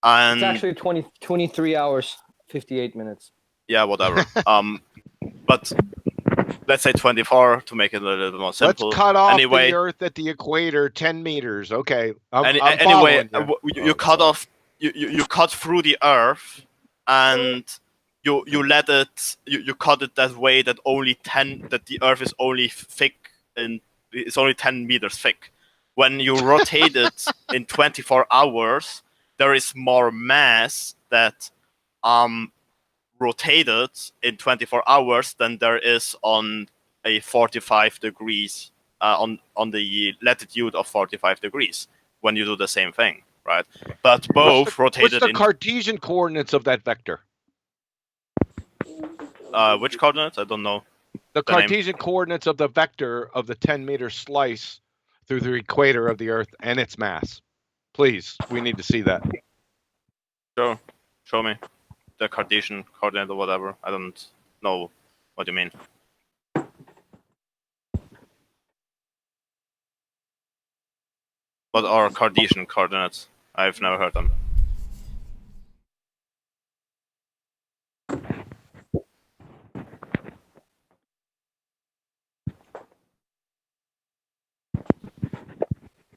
and It's actually 23 hours, 58 minutes. yeah, whatever. But let's say 24 to make it a little bit more simple. Let's cut off anyway, the Earth at the equator 10 meters. Okay, I'm anyway, following you. you cut off, you cut through the Earth, and you let it, you cut it that way that that the Earth is only thick, and it's only 10 meters thick. When you rotate it in 24 hours, there is more mass that rotated in 24 hours than there is on a 45 degrees on the latitude of 45 degrees when you do the same thing, right? But both rotated. What's the Cartesian coordinates of that vector? Which coordinates? I don't know. The Cartesian coordinates of the vector of the 10-meter slice through the equator of the Earth and its mass. Please, we need to see that. Sure, show me the Cartesian coordinate or whatever. I don't know what you mean. What are Cartesian coordinates? I've never heard them.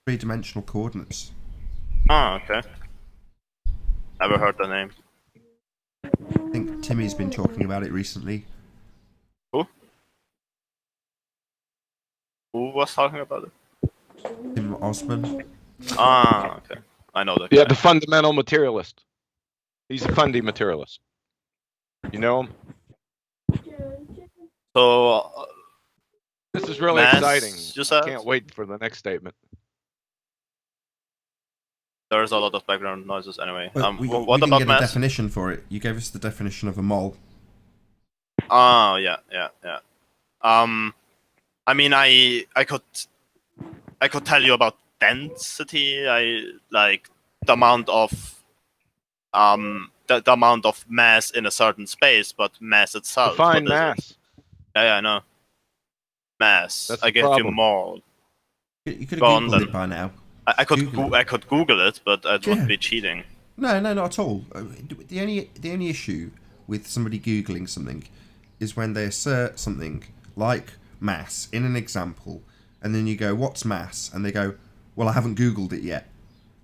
Three-dimensional coordinates. Ah, okay. Never heard the name. I think Timmy's been talking about it recently. Who? Who was talking about it? Tim Osman. Ah, okay. I know that. Yeah, the fundamental materialist. He's a fundy materialist. You know him? So this is really mass, exciting. You said? Can't wait for the next statement. There's a lot of background noises anyway. We what didn't about get mass? a definition for it. You gave us the definition of a mole. Oh, yeah. I mean, I could tell you about density. Like the amount of the amount of mass in a certain space, but mass itself. Define mass. Yeah, I know. Mass. That's I the gave you problem. more. You could have Go on, Googled then. it by now. I could Google it, but it would be cheating. No, not at all. The only issue with somebody Googling something is when they assert something like mass in an example, and then you go, "What's mass?" and they go, "Well, I haven't Googled it yet."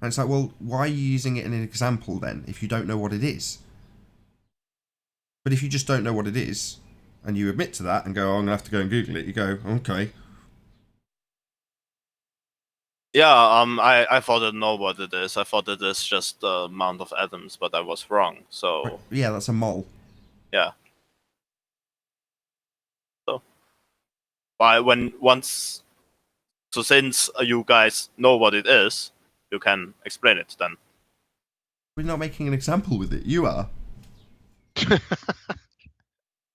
And it's like, well, why are you using it in an example then if you don't know what it is? But if you just don't know what it is, and you admit to that and go, "Oh, I'm gonna have to go and Google it," you go, "Okay." Yeah, I thought I know what it is. I thought it is just the amount of atoms, but I was wrong. So yeah, that's a mole. Yeah. So, since you guys know what it is, you can explain it then. We're not making an example with it. You are.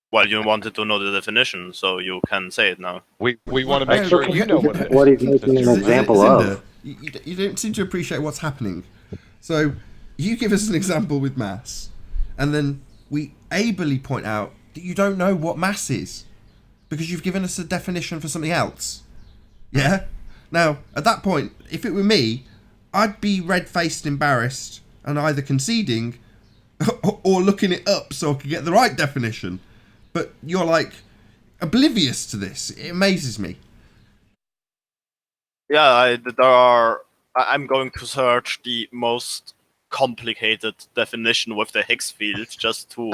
Well, you wanted to know the definition, so you can say it now. We want to make sure you know what it is. What he's making an example of. You don't seem to appreciate what's happening. So, you give us an example with mass, and then we ably point out that you don't know what mass is, because you've given us a definition for something else. Yeah? Now, at that point, if it were me, I'd be red-faced embarrassed and either conceding or looking it up so I could get the right definition. But you're, like, oblivious to this. It amazes me. Yeah, I'm going to search the most complicated definition with the Higgs field just to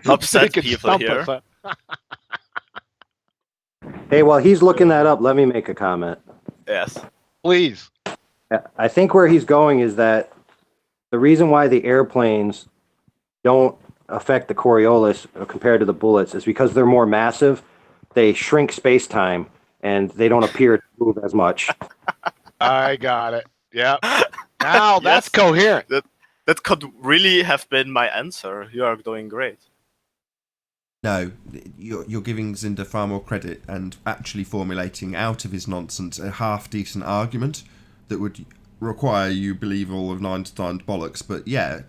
upset people here. Hey, while he's looking that up, let me make a comment. Yes. Please. I think where he's going is that the reason why the airplanes don't affect the Coriolis compared to the bullets is because they're more massive. They shrink space-time, and they don't appear to move as much. I got it. Yeah. Now that's coherent. That could really have been my answer. You are doing great. No, you're giving Zinder far more credit and actually formulating out of his nonsense a half-decent argument that would require you believe all of Einstein's bollocks. But yeah,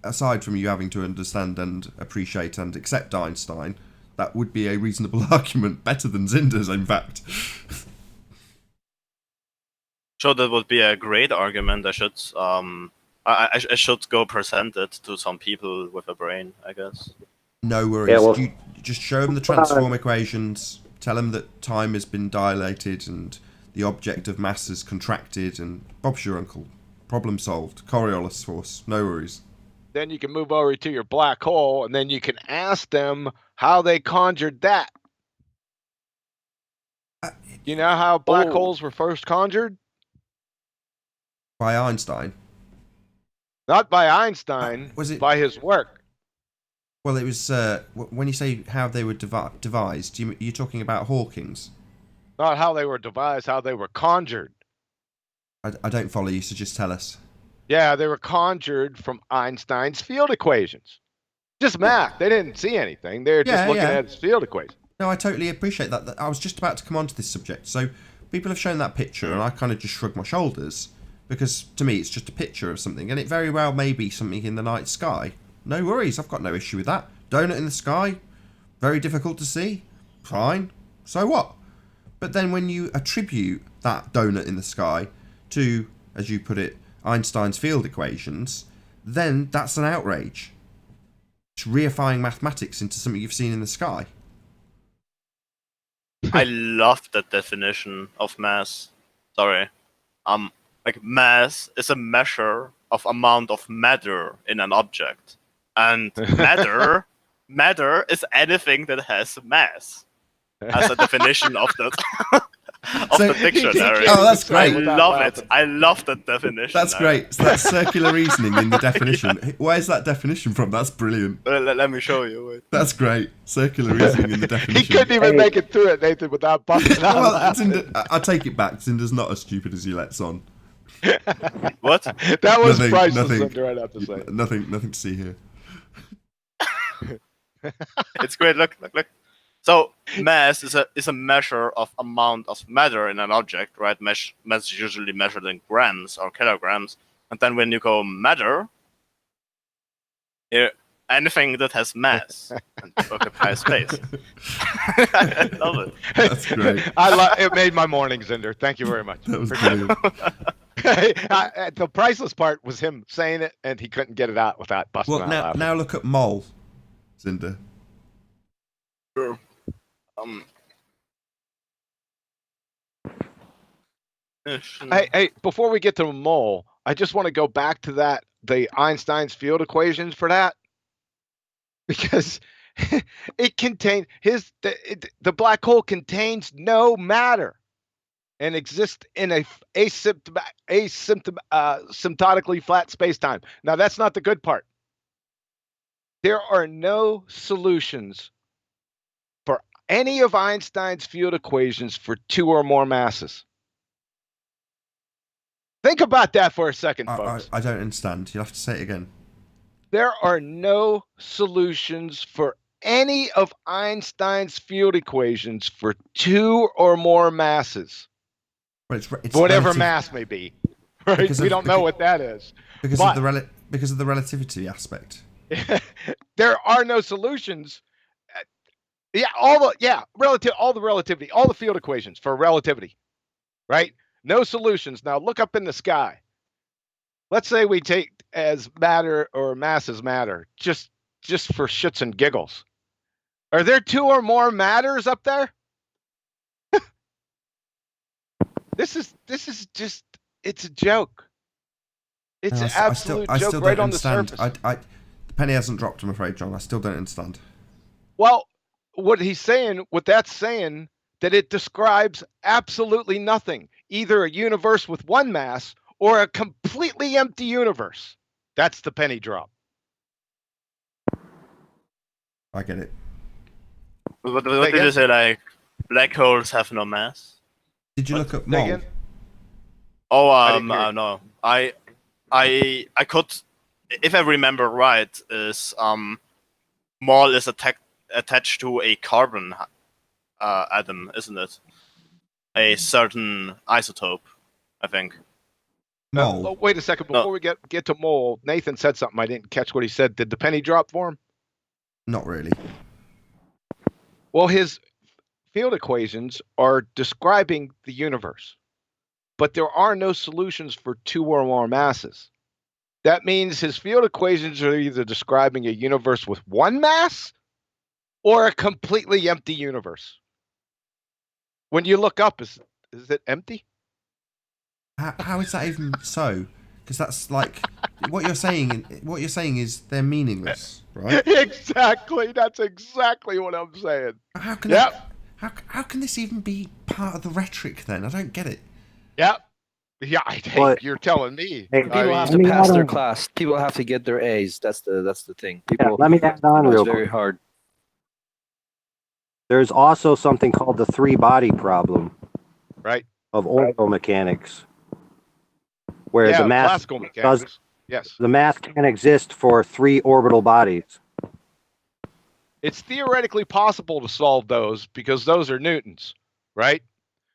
aside from you having to understand and appreciate and accept Einstein, that would be a reasonable argument, better than Zinder's, in fact. Sure, that would be a great argument. I should go present it to some people with a brain, I guess. No worries. Yeah, well, You just show them the transform equations, tell them that time has been dilated and the object of mass has contracted, and Bob's your uncle. Problem solved. Coriolis force. No worries. Then you can move over to your black hole, and then you can ask them how they conjured that. You know how black holes were first conjured? By Einstein. Not by Einstein, Was it by his work. Well, it was when you say how they were devised. You're talking about Hawking's. Not how they were devised, how they were conjured. I don't follow you, so just tell us. Yeah, they were conjured from Einstein's field equations. Just math. They didn't see anything. They were just looking at his field equations. No, I totally appreciate that. I was just about to come on to this subject. So people have shown that picture, and I kind of just shrug my shoulders because to me it's just a picture of something, and it very well may be something in the night sky. No worries, I've got no issue with that. Donut in the sky, very difficult to see. Fine. So what? But then when you attribute that donut in the sky to, as you put it, Einstein's field equations, then that's an outrage. It's reifying mathematics into something you've seen in the sky. I love that definition of mass. Sorry. Like mass is a measure of amount of matter in an object. And matter is anything that has mass. As a definition of that. The dictionary. Oh, that's great. I love it. I love that definition. That's great. So that's circular reasoning in the definition. Yeah. Where's that definition from? That's brilliant. Let me show you. Wait. That's great. Circular reasoning in the definition. He couldn't even make it through it, Nathan, without busting out. Well, I take it back. Zinder's not as stupid as he lets on. What? That was priceless, Zinder, I'd have to say. Nothing to see here. It's great. Look. So mass is a measure of amount of matter in an object, right? Mass is usually measured in grams or kilograms, and then when you go matter, anything that has mass and occupies space. I love it. That's great. It made my morning, Zinder. Thank you very much. That was brilliant. The priceless part was him saying it, and he couldn't get it out without busting out laughing. Now look at mole, Zinder. Sure. Hey, before we get to the mole, I just want to go back to the Einstein's field equations for that, because it contains the black hole contains no matter and exists in a asymptotically flat space-time. Now that's not the good part. There are no solutions for any of Einstein's field equations for two or more masses. Think about that for a second, folks. I don't understand. You'll have to say it again. There are no solutions for any of Einstein's field equations for two or more masses. But it's whatever relative, mass may be. Right? We don't know what that is. Because of the relativity aspect. There are no solutions. All the relativity, all the field equations for relativity, right? No solutions. Now look up in the sky. Let's say we take as matter or mass as matter, just for shits and giggles. Are there two or more matters up there? This is just, it's a joke. It's an absolute joke right on the surface. The penny hasn't dropped, I'm afraid, John. I still don't understand. Well, what that's saying, that it describes absolutely nothing. Either a universe with one mass or a completely empty universe. That's the penny drop. I get it. What did you say? Like, black holes have no mass? Did you look at mole? Oh, no. I could, if I remember right, is mole is attached to a carbon atom, isn't it? A certain isotope, I think. Mole. Wait a second. Before we get to mole, Nathan said something. I didn't catch what he said. Did the penny drop for him? Not really. Well, his field equations are describing the universe, but there are no solutions for two or more masses. That means his field equations are either describing a universe with one mass or a completely empty universe? When you look up, is it empty? How is that even so? Because that's like what you're saying. What you're saying is they're meaningless, right? Exactly. That's exactly what I'm saying. How can how can this even be part of the rhetoric then? I don't get it. Yep. Yeah, hey, you're telling me. Hey, People have to pass their class. People have to get their A's. That's the thing. People, let me add on real it's quick. very hard. There's also something called the three-body problem, right, of orbital mechanics, where the math classical mechanics. Yes, the math can exist for three orbital bodies. It's theoretically possible to solve those because those are Newtons, right?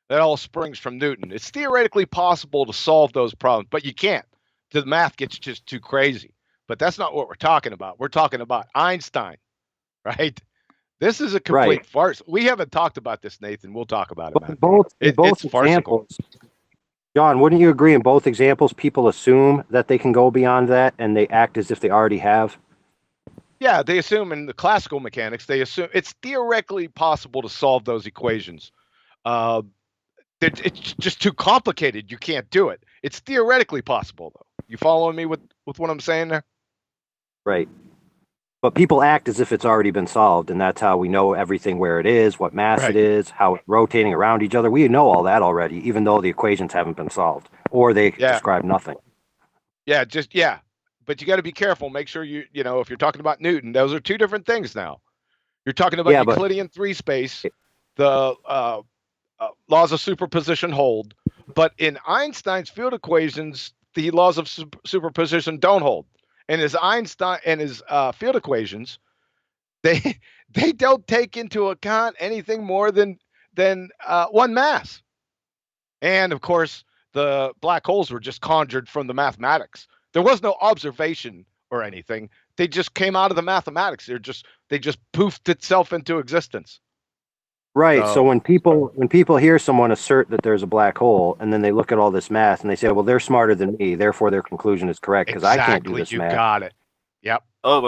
That all springs from Newton. It's theoretically possible to solve those problems, but you can't. The math gets just too crazy. But that's not what we're talking about. We're talking about Einstein, right? This is a complete farce. We haven't talked about this, Nathan. We'll talk about it, man. Both It's farcical. examples, John, wouldn't you agree in both examples, people assume that they can go beyond that and they act as if they already have? Yeah, they assume in the classical mechanics, they assume it's theoretically possible to solve those equations. It's just too complicated. You can't do it. It's theoretically possible, though. You following me with what I'm saying there? Right. But people act as if it's already been solved, and that's how we know everything, where it is, what mass it is, how it's rotating around each other. We know all that already, even though the equations haven't been solved, or they describe nothing. Yeah, but you got to be careful. Make sure you know, if you're talking about Newton, those are two different things now. You're talking about Euclidean three space, the laws of superposition hold, but in Einstein's field equations, the laws of superposition don't hold. And his field equations, they don't take into account anything more than one mass. And of course, the black holes were just conjured from the mathematics. There was no observation or anything. They just came out of the mathematics. They just poofed itself into existence. Right. So when people hear someone assert that there's a black hole, and then they look at all this math and they say, well, they're smarter than me, therefore their conclusion is correct because I can't do this math. You got it. Yep. Oh,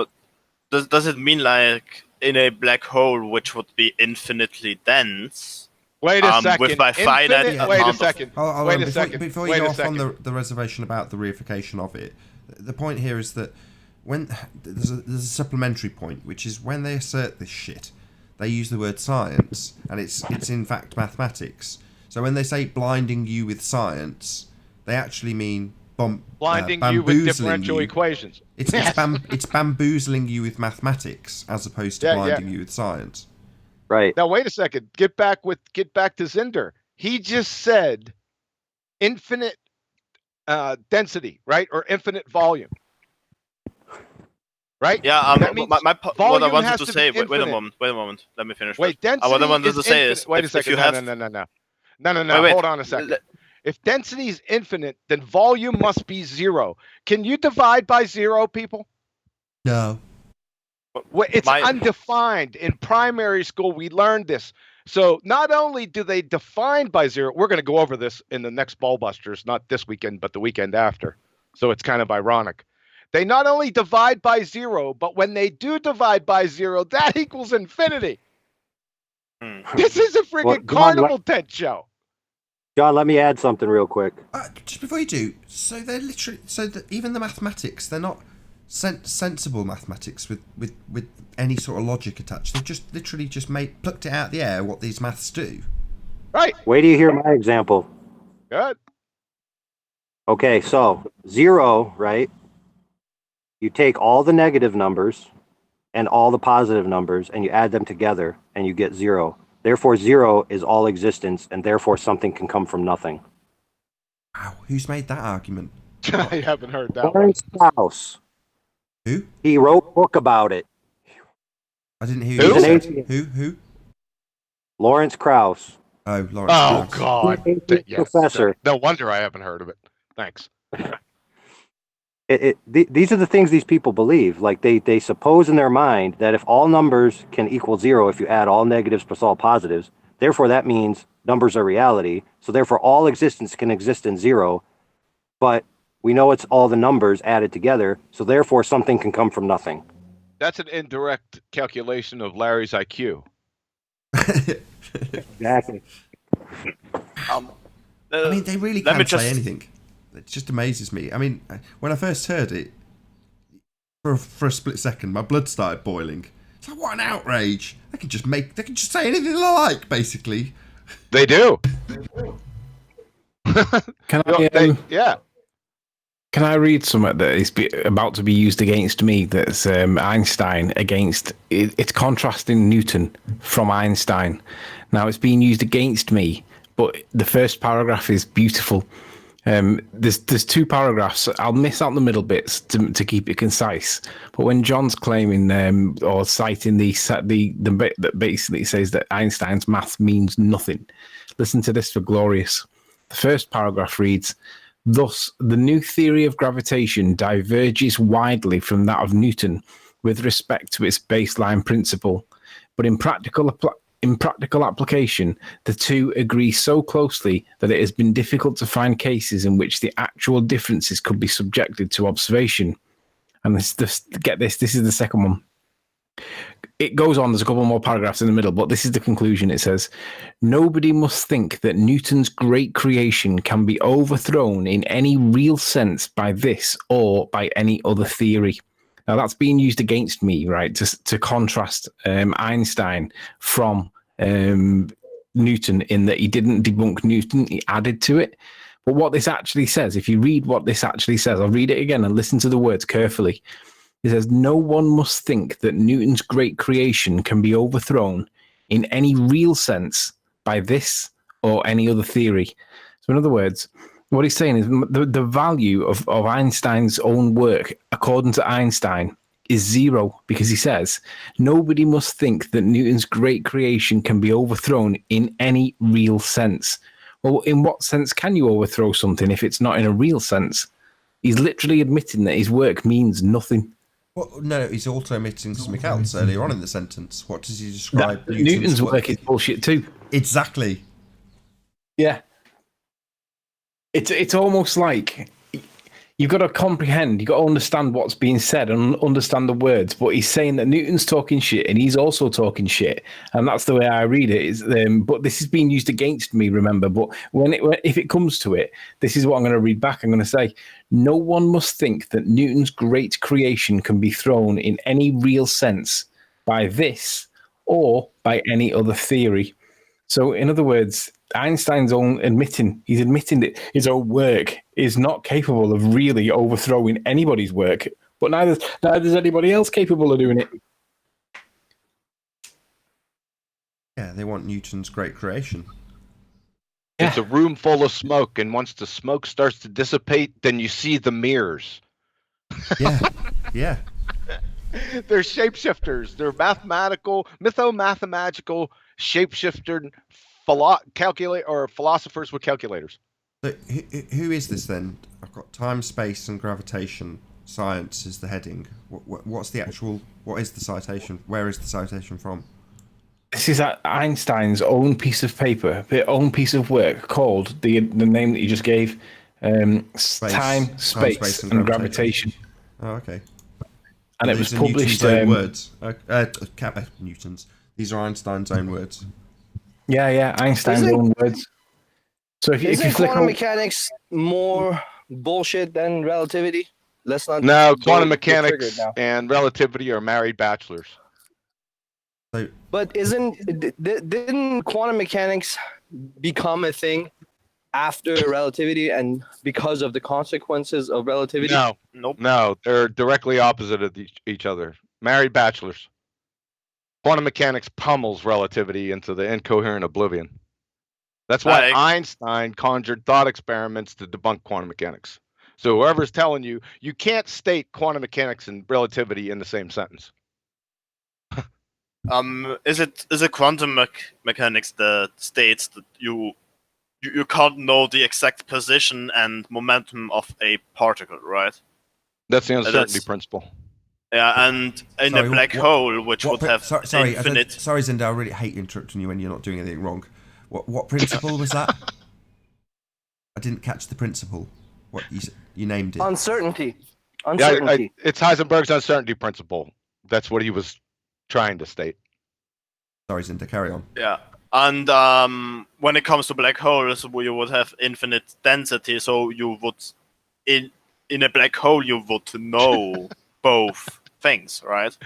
but does it mean like in a black hole which would be infinitely dense? Wait a second. With my finite wait a second. Wait a second. Before you go off on the reservation about the reification of it, the point here is that when there's a supplementary point, which is when they assert this shit, they use the word science, and it's in fact mathematics. So when they say blinding you with science, they actually mean blinding you with differential equations. It's bamboozling you with mathematics as opposed to blinding you with science. Right. Now wait a second. Get back to Zinder. He just said infinite density, right? Or infinite volume. Right? Yeah, what I wanted to say. Wait a moment. Let me finish. Wait, density. What I wanted to say is, wait a second. No. Wait. Hold on a second. If density is infinite, then volume must be zero. Can you divide by zero, people? No. It's undefined. In primary school, we learned this. So not only do they define by zero, we're going to go over this in the next Ballbusters, not this weekend, but the weekend after. So it's kind of ironic. They not only divide by zero, but when they do divide by zero, that equals infinity. This is a friggin' carnival tent show. John, let me add something real quick. Just before you do, so they're literally, even the mathematics, they're not sensible mathematics with any sort of logic attached. They've just literally plucked it out of the air what these maths do. Right. Wait till you hear my example. Good. Okay, so 0, right? You take all the negative numbers and all the positive numbers and you add them together and you get 0. Therefore, 0 is all existence, and therefore something can come from nothing. Wow, who's made that argument? I haven't heard that Lawrence Krauss. Who? He wrote a book about it. I didn't hear you said. Who? Lawrence Krauss. Oh, Lawrence Krauss. God. Professor. No wonder I haven't heard of it. Thanks. These are the things these people believe. Like they suppose in their mind that if all numbers can equal 0, if you add all negatives plus all positives, therefore that means numbers are reality. So therefore all existence can exist in 0, but we know it's all the numbers added together. So therefore something can come from nothing. That's an indirect calculation of Larry's IQ. Exactly. I mean, they really can't say anything. It just amazes me. I mean, when I first heard it, for a split second, my blood started boiling. It's like, what an outrage! They can just say anything they like, basically. They do. Can I? Yeah. Can I read something that is about to be used against me? That's Einstein against. It's contrasting Newton from Einstein. Now it's being used against me, but the first paragraph is beautiful. There's two paragraphs. I'll miss out the middle bits to keep it concise. But when John's claiming or citing the bit that basically says that Einstein's math means nothing, listen to this for glorious. The first paragraph reads, "Thus, the new theory of gravitation diverges widely from that of Newton with respect to its baseline principle, but in practical application, the two agree so closely that it has been difficult to find cases in which the actual differences could be subjected to observation." And get this, this is the second one. It goes on, there's a couple more paragraphs in the middle, but this is the conclusion. It says, "Nobody must think that Newton's great creation can be overthrown in any real sense by this or by any other theory." Now that's being used against me, right, to contrast Einstein from Newton in that he didn't debunk Newton, he added to it. But what this actually says, if you read what this actually says, I'll read it again and listen to the words carefully. It says, "No one must think that Newton's great creation can be overthrown in any real sense by this or any other theory." So in other words, what he's saying is the value of Einstein's own work, according to Einstein, is zero, because he says, nobody must think that Newton's great creation can be overthrown in any real sense. Well, in what sense can you overthrow something if it's not in a real sense? He's literally admitting that his work means nothing. Well, no, he's also admitting something else earlier on in the sentence. What does he describe? Newton's work is bullshit too. Exactly. Yeah. It's almost like you've got to comprehend, you've got to understand what's being said and understand the words. But he's saying that Newton's talking shit and he's also talking shit. And that's the way I read it. But this is being used against me, remember. But if it comes to it, this is what I'm going to read back. I'm going to say, "No one must think that Newton's great creation can be thrown in any real sense by this or by any other theory." So in other words, Einstein's admitting that his own work is not capable of really overthrowing anybody's work, but neither is anybody else capable of doing it. Yeah, they want Newton's great creation. It's a room full of smoke, and once the smoke starts to dissipate, then you see the mirrors. Yeah, yeah. They're shapeshifters. They're mytho-mathematical shapeshifter philosophers with calculators. So who is this then? I've got time, space, and gravitation. Science is the heading. What's the actual? What is the citation? Where is the citation from? This is Einstein's own piece of paper, their own piece of work called the name that you just gave, time, space, and gravitation. Oh, okay. And it was published. Newton's own words. Newton's. These are Einstein's own words. Yeah, Einstein's own words. So if you quantum mechanics more bullshit than relativity? Let's not. No, quantum mechanics and relativity are married bachelors. But didn't quantum mechanics become a thing after relativity and because of the consequences of relativity? No, they're directly opposite of each other. Married bachelors. Quantum mechanics pummels relativity into the incoherent oblivion. That's why Einstein conjured thought experiments to debunk quantum mechanics. So whoever's telling you, you can't state quantum mechanics and relativity in the same sentence. Is it quantum mechanics that states that you can't know the exact position and momentum of a particle, right? That's the uncertainty principle. Yeah, and in a black hole, which would have infinite. Sorry, Zinda, I really hate interrupting you when you're not doing anything wrong. What principle was that? I didn't catch the principle. What you named it? Uncertainty. Yeah, it's Heisenberg's uncertainty principle. That's what he was trying to state. Sorry, Zinder, carry on. Yeah. And when it comes to black holes, you would have infinite density, so you would in a black hole you would know both things, right?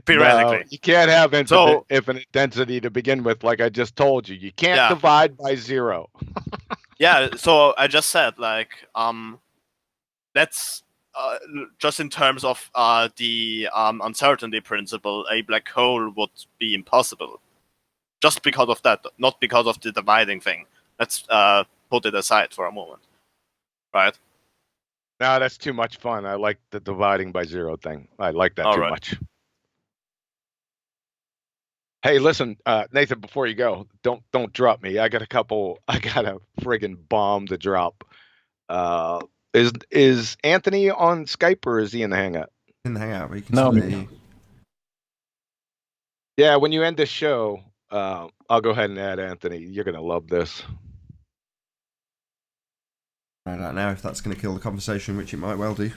Theoretically. No, you can't have infinite density to begin with, like I just told you. You can't divide by 0. Yeah, so I just said, like, that's just in terms of the uncertainty principle, a black hole would be impossible. Just because of that, not because of the dividing thing. Let's put it aside for a moment. Right? No, that's too much fun. I like the dividing by 0 thing. I like that too much. Hey, listen, Nathan, before you go, don't drop me. I got a friggin' bomb to drop. Is Anthony on Skype or is he in the Hangout? In the Hangout, we can see. Yeah, when you end this show, I'll go ahead and add Anthony. You're gonna love this. Find out now if that's going to kill the conversation, which it might well do.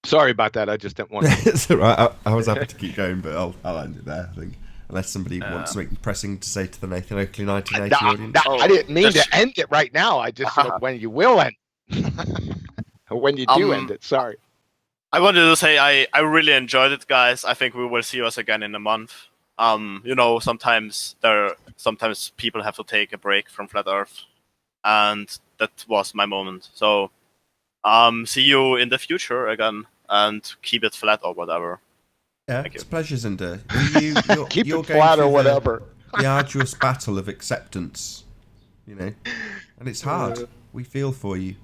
Sorry about that. I just didn't want to. It's all right. I was happy to keep going, but I'll end it there, I think. Unless somebody wants something pressing to say to the Nathan Oakley 1980 audience. I didn't mean to end it right now. I just said when you will end. When you do end it. Sorry. I wanted to say I really enjoyed it, guys. I think we will see us again in a month. Sometimes people have to take a break from Flat Earth. And that was my moment. So, see you in the future again, and keep it flat or whatever. Yeah, it's a pleasure, Zinder. Keep it flat or whatever. The arduous battle of acceptance, and it's hard. We feel for you.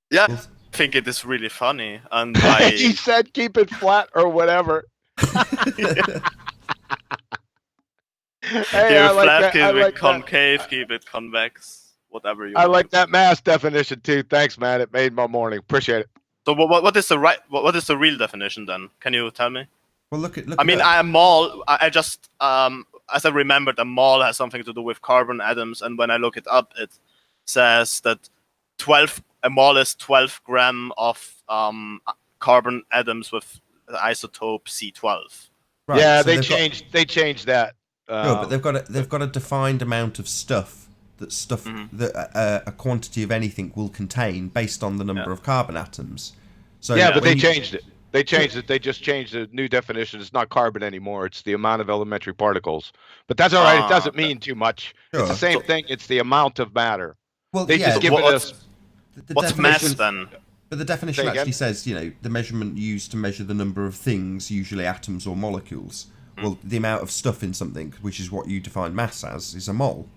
Yeah, I think it is really funny, and he said, "Keep it flat or whatever." Hey, keep it concave, keep it convex. Whatever you. I like that mass definition too. Thanks, man. It made my morning. Appreciate it. So what is the real definition then? Can you tell me? Well, look. A mole. I just as I remembered, a mole has something to do with carbon atoms, and when I look it up, it says that a mole is 12 grams of carbon atoms with the isotope C12. Right, yeah, so they changed that. No, but they've got a defined amount of stuff. That a quantity of anything will contain based on the number of carbon atoms. So but they changed it. They changed it. They just changed the new definition. It's not carbon anymore. It's the amount of elementary particles. But that's all right. It doesn't mean too much. Sure. It's the same thing. It's the amount of matter. Well, they just give it us. What's mass then? But the definition actually says, the measurement used to measure the number of things, usually atoms or molecules. Well, the amount of stuff in something, which is what you define mass as, is a mole.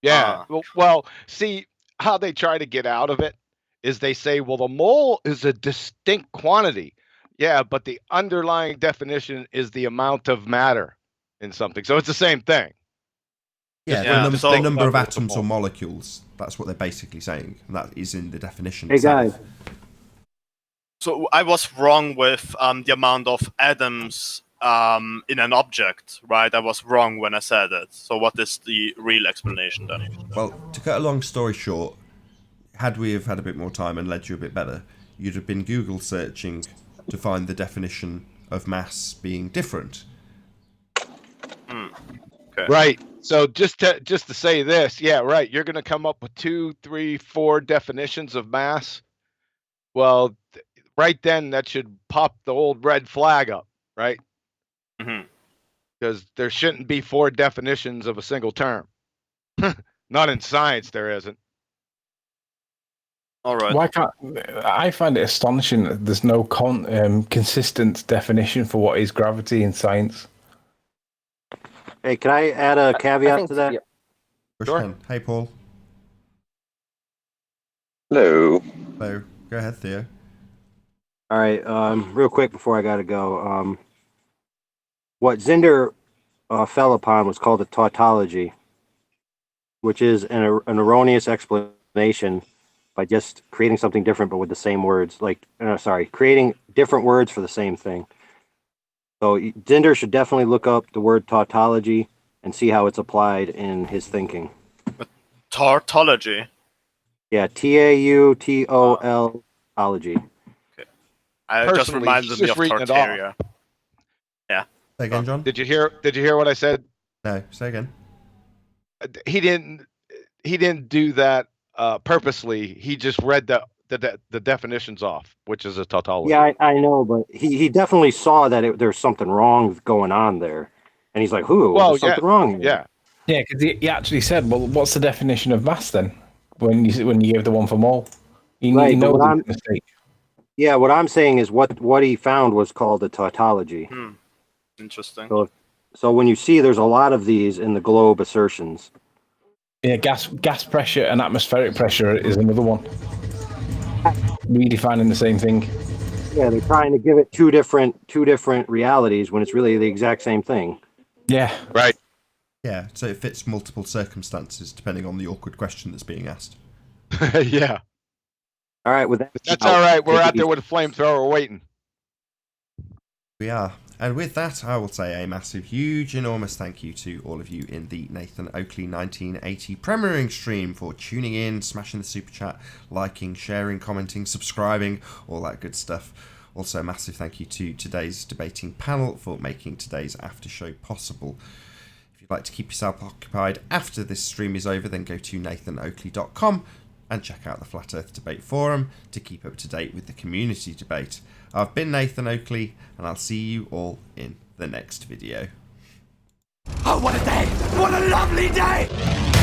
Yeah. Well, see, how they try to get out of it is they say, well, the mole is a distinct quantity. Yeah, but the underlying definition is the amount of matter in something. So it's the same thing. Yeah, the number of atoms or molecules. That's what they're basically saying. And that is in the definition itself. Guys. So I was wrong with the amount of atoms in an object, right? I was wrong when I said it. So what is the real explanation then? Well, to cut a long story short, had we have had a bit more time and led you a bit better, you'd have been Google searching to find the definition of mass being different. Okay. Right. So just to say this, yeah, right. You're going to come up with 2, 3, 4 definitions of mass. Well, right then that should pop the old red flag up, right? Because there shouldn't be 4 definitions of a single term. Not in science, there isn't. All right. Why can't I find it astonishing that there's no consistent definition for what is gravity in science? Hey, can I add a caveat to that? Sure. Hey, Paul. Hello. Hello. Go ahead, Theo. All right. Real quick before I gotta go. What Zinder fell upon was called a tautology, which is an erroneous explanation by just creating something different but with the same words. Creating different words for the same thing. So Zinder should definitely look up the word tautology and see how it's applied in his thinking. Tautology? Yeah, Tautology. Okay. I just personally, reminded he's me just of reading it off. Tartaria. Yeah. Say again, John? Did you hear what I said? No, say again. He didn't do that purposely. He just read the definitions off, which is a tautology. Yeah, I know, but he definitely saw that there's something wrong going on there, and he's like, "Who? Well, There's something wrong here." Yeah. Yeah, because he actually said, "Well, what's the definition of mass then?" When you gave the one for mole, he Right, but knows what it's a mistake. Yeah, what I'm saying is what he found was called a tautology. Interesting. So when you see there's a lot of these in the globe assertions. Yeah, gas pressure and atmospheric pressure is another one. Redefining the same thing. Yeah, they're trying to give it two different realities when it's really the exact same thing. Yeah. Right. Yeah, so it fits multiple circumstances depending on the awkward question that's being asked. Yeah. All right, with that. That's all right. We're out there with a flamethrower waiting. We are. And with that, I will say a massive, huge, enormous thank you to all of you in the Nathan Oakley 1980 premiering stream for tuning in, smashing the super chat, liking, sharing, commenting, subscribing, all that good stuff. Also, a massive thank you to today's debating panel for making today's after show possible. If you'd like to keep yourself occupied after this stream is over, then go to nathanoakley.com and check out the Flat Earth Debate Forum to keep up to date with the community debate. I've been Nathan Oakley, and I'll see you all in the next video. Oh, what a day! What a lovely day!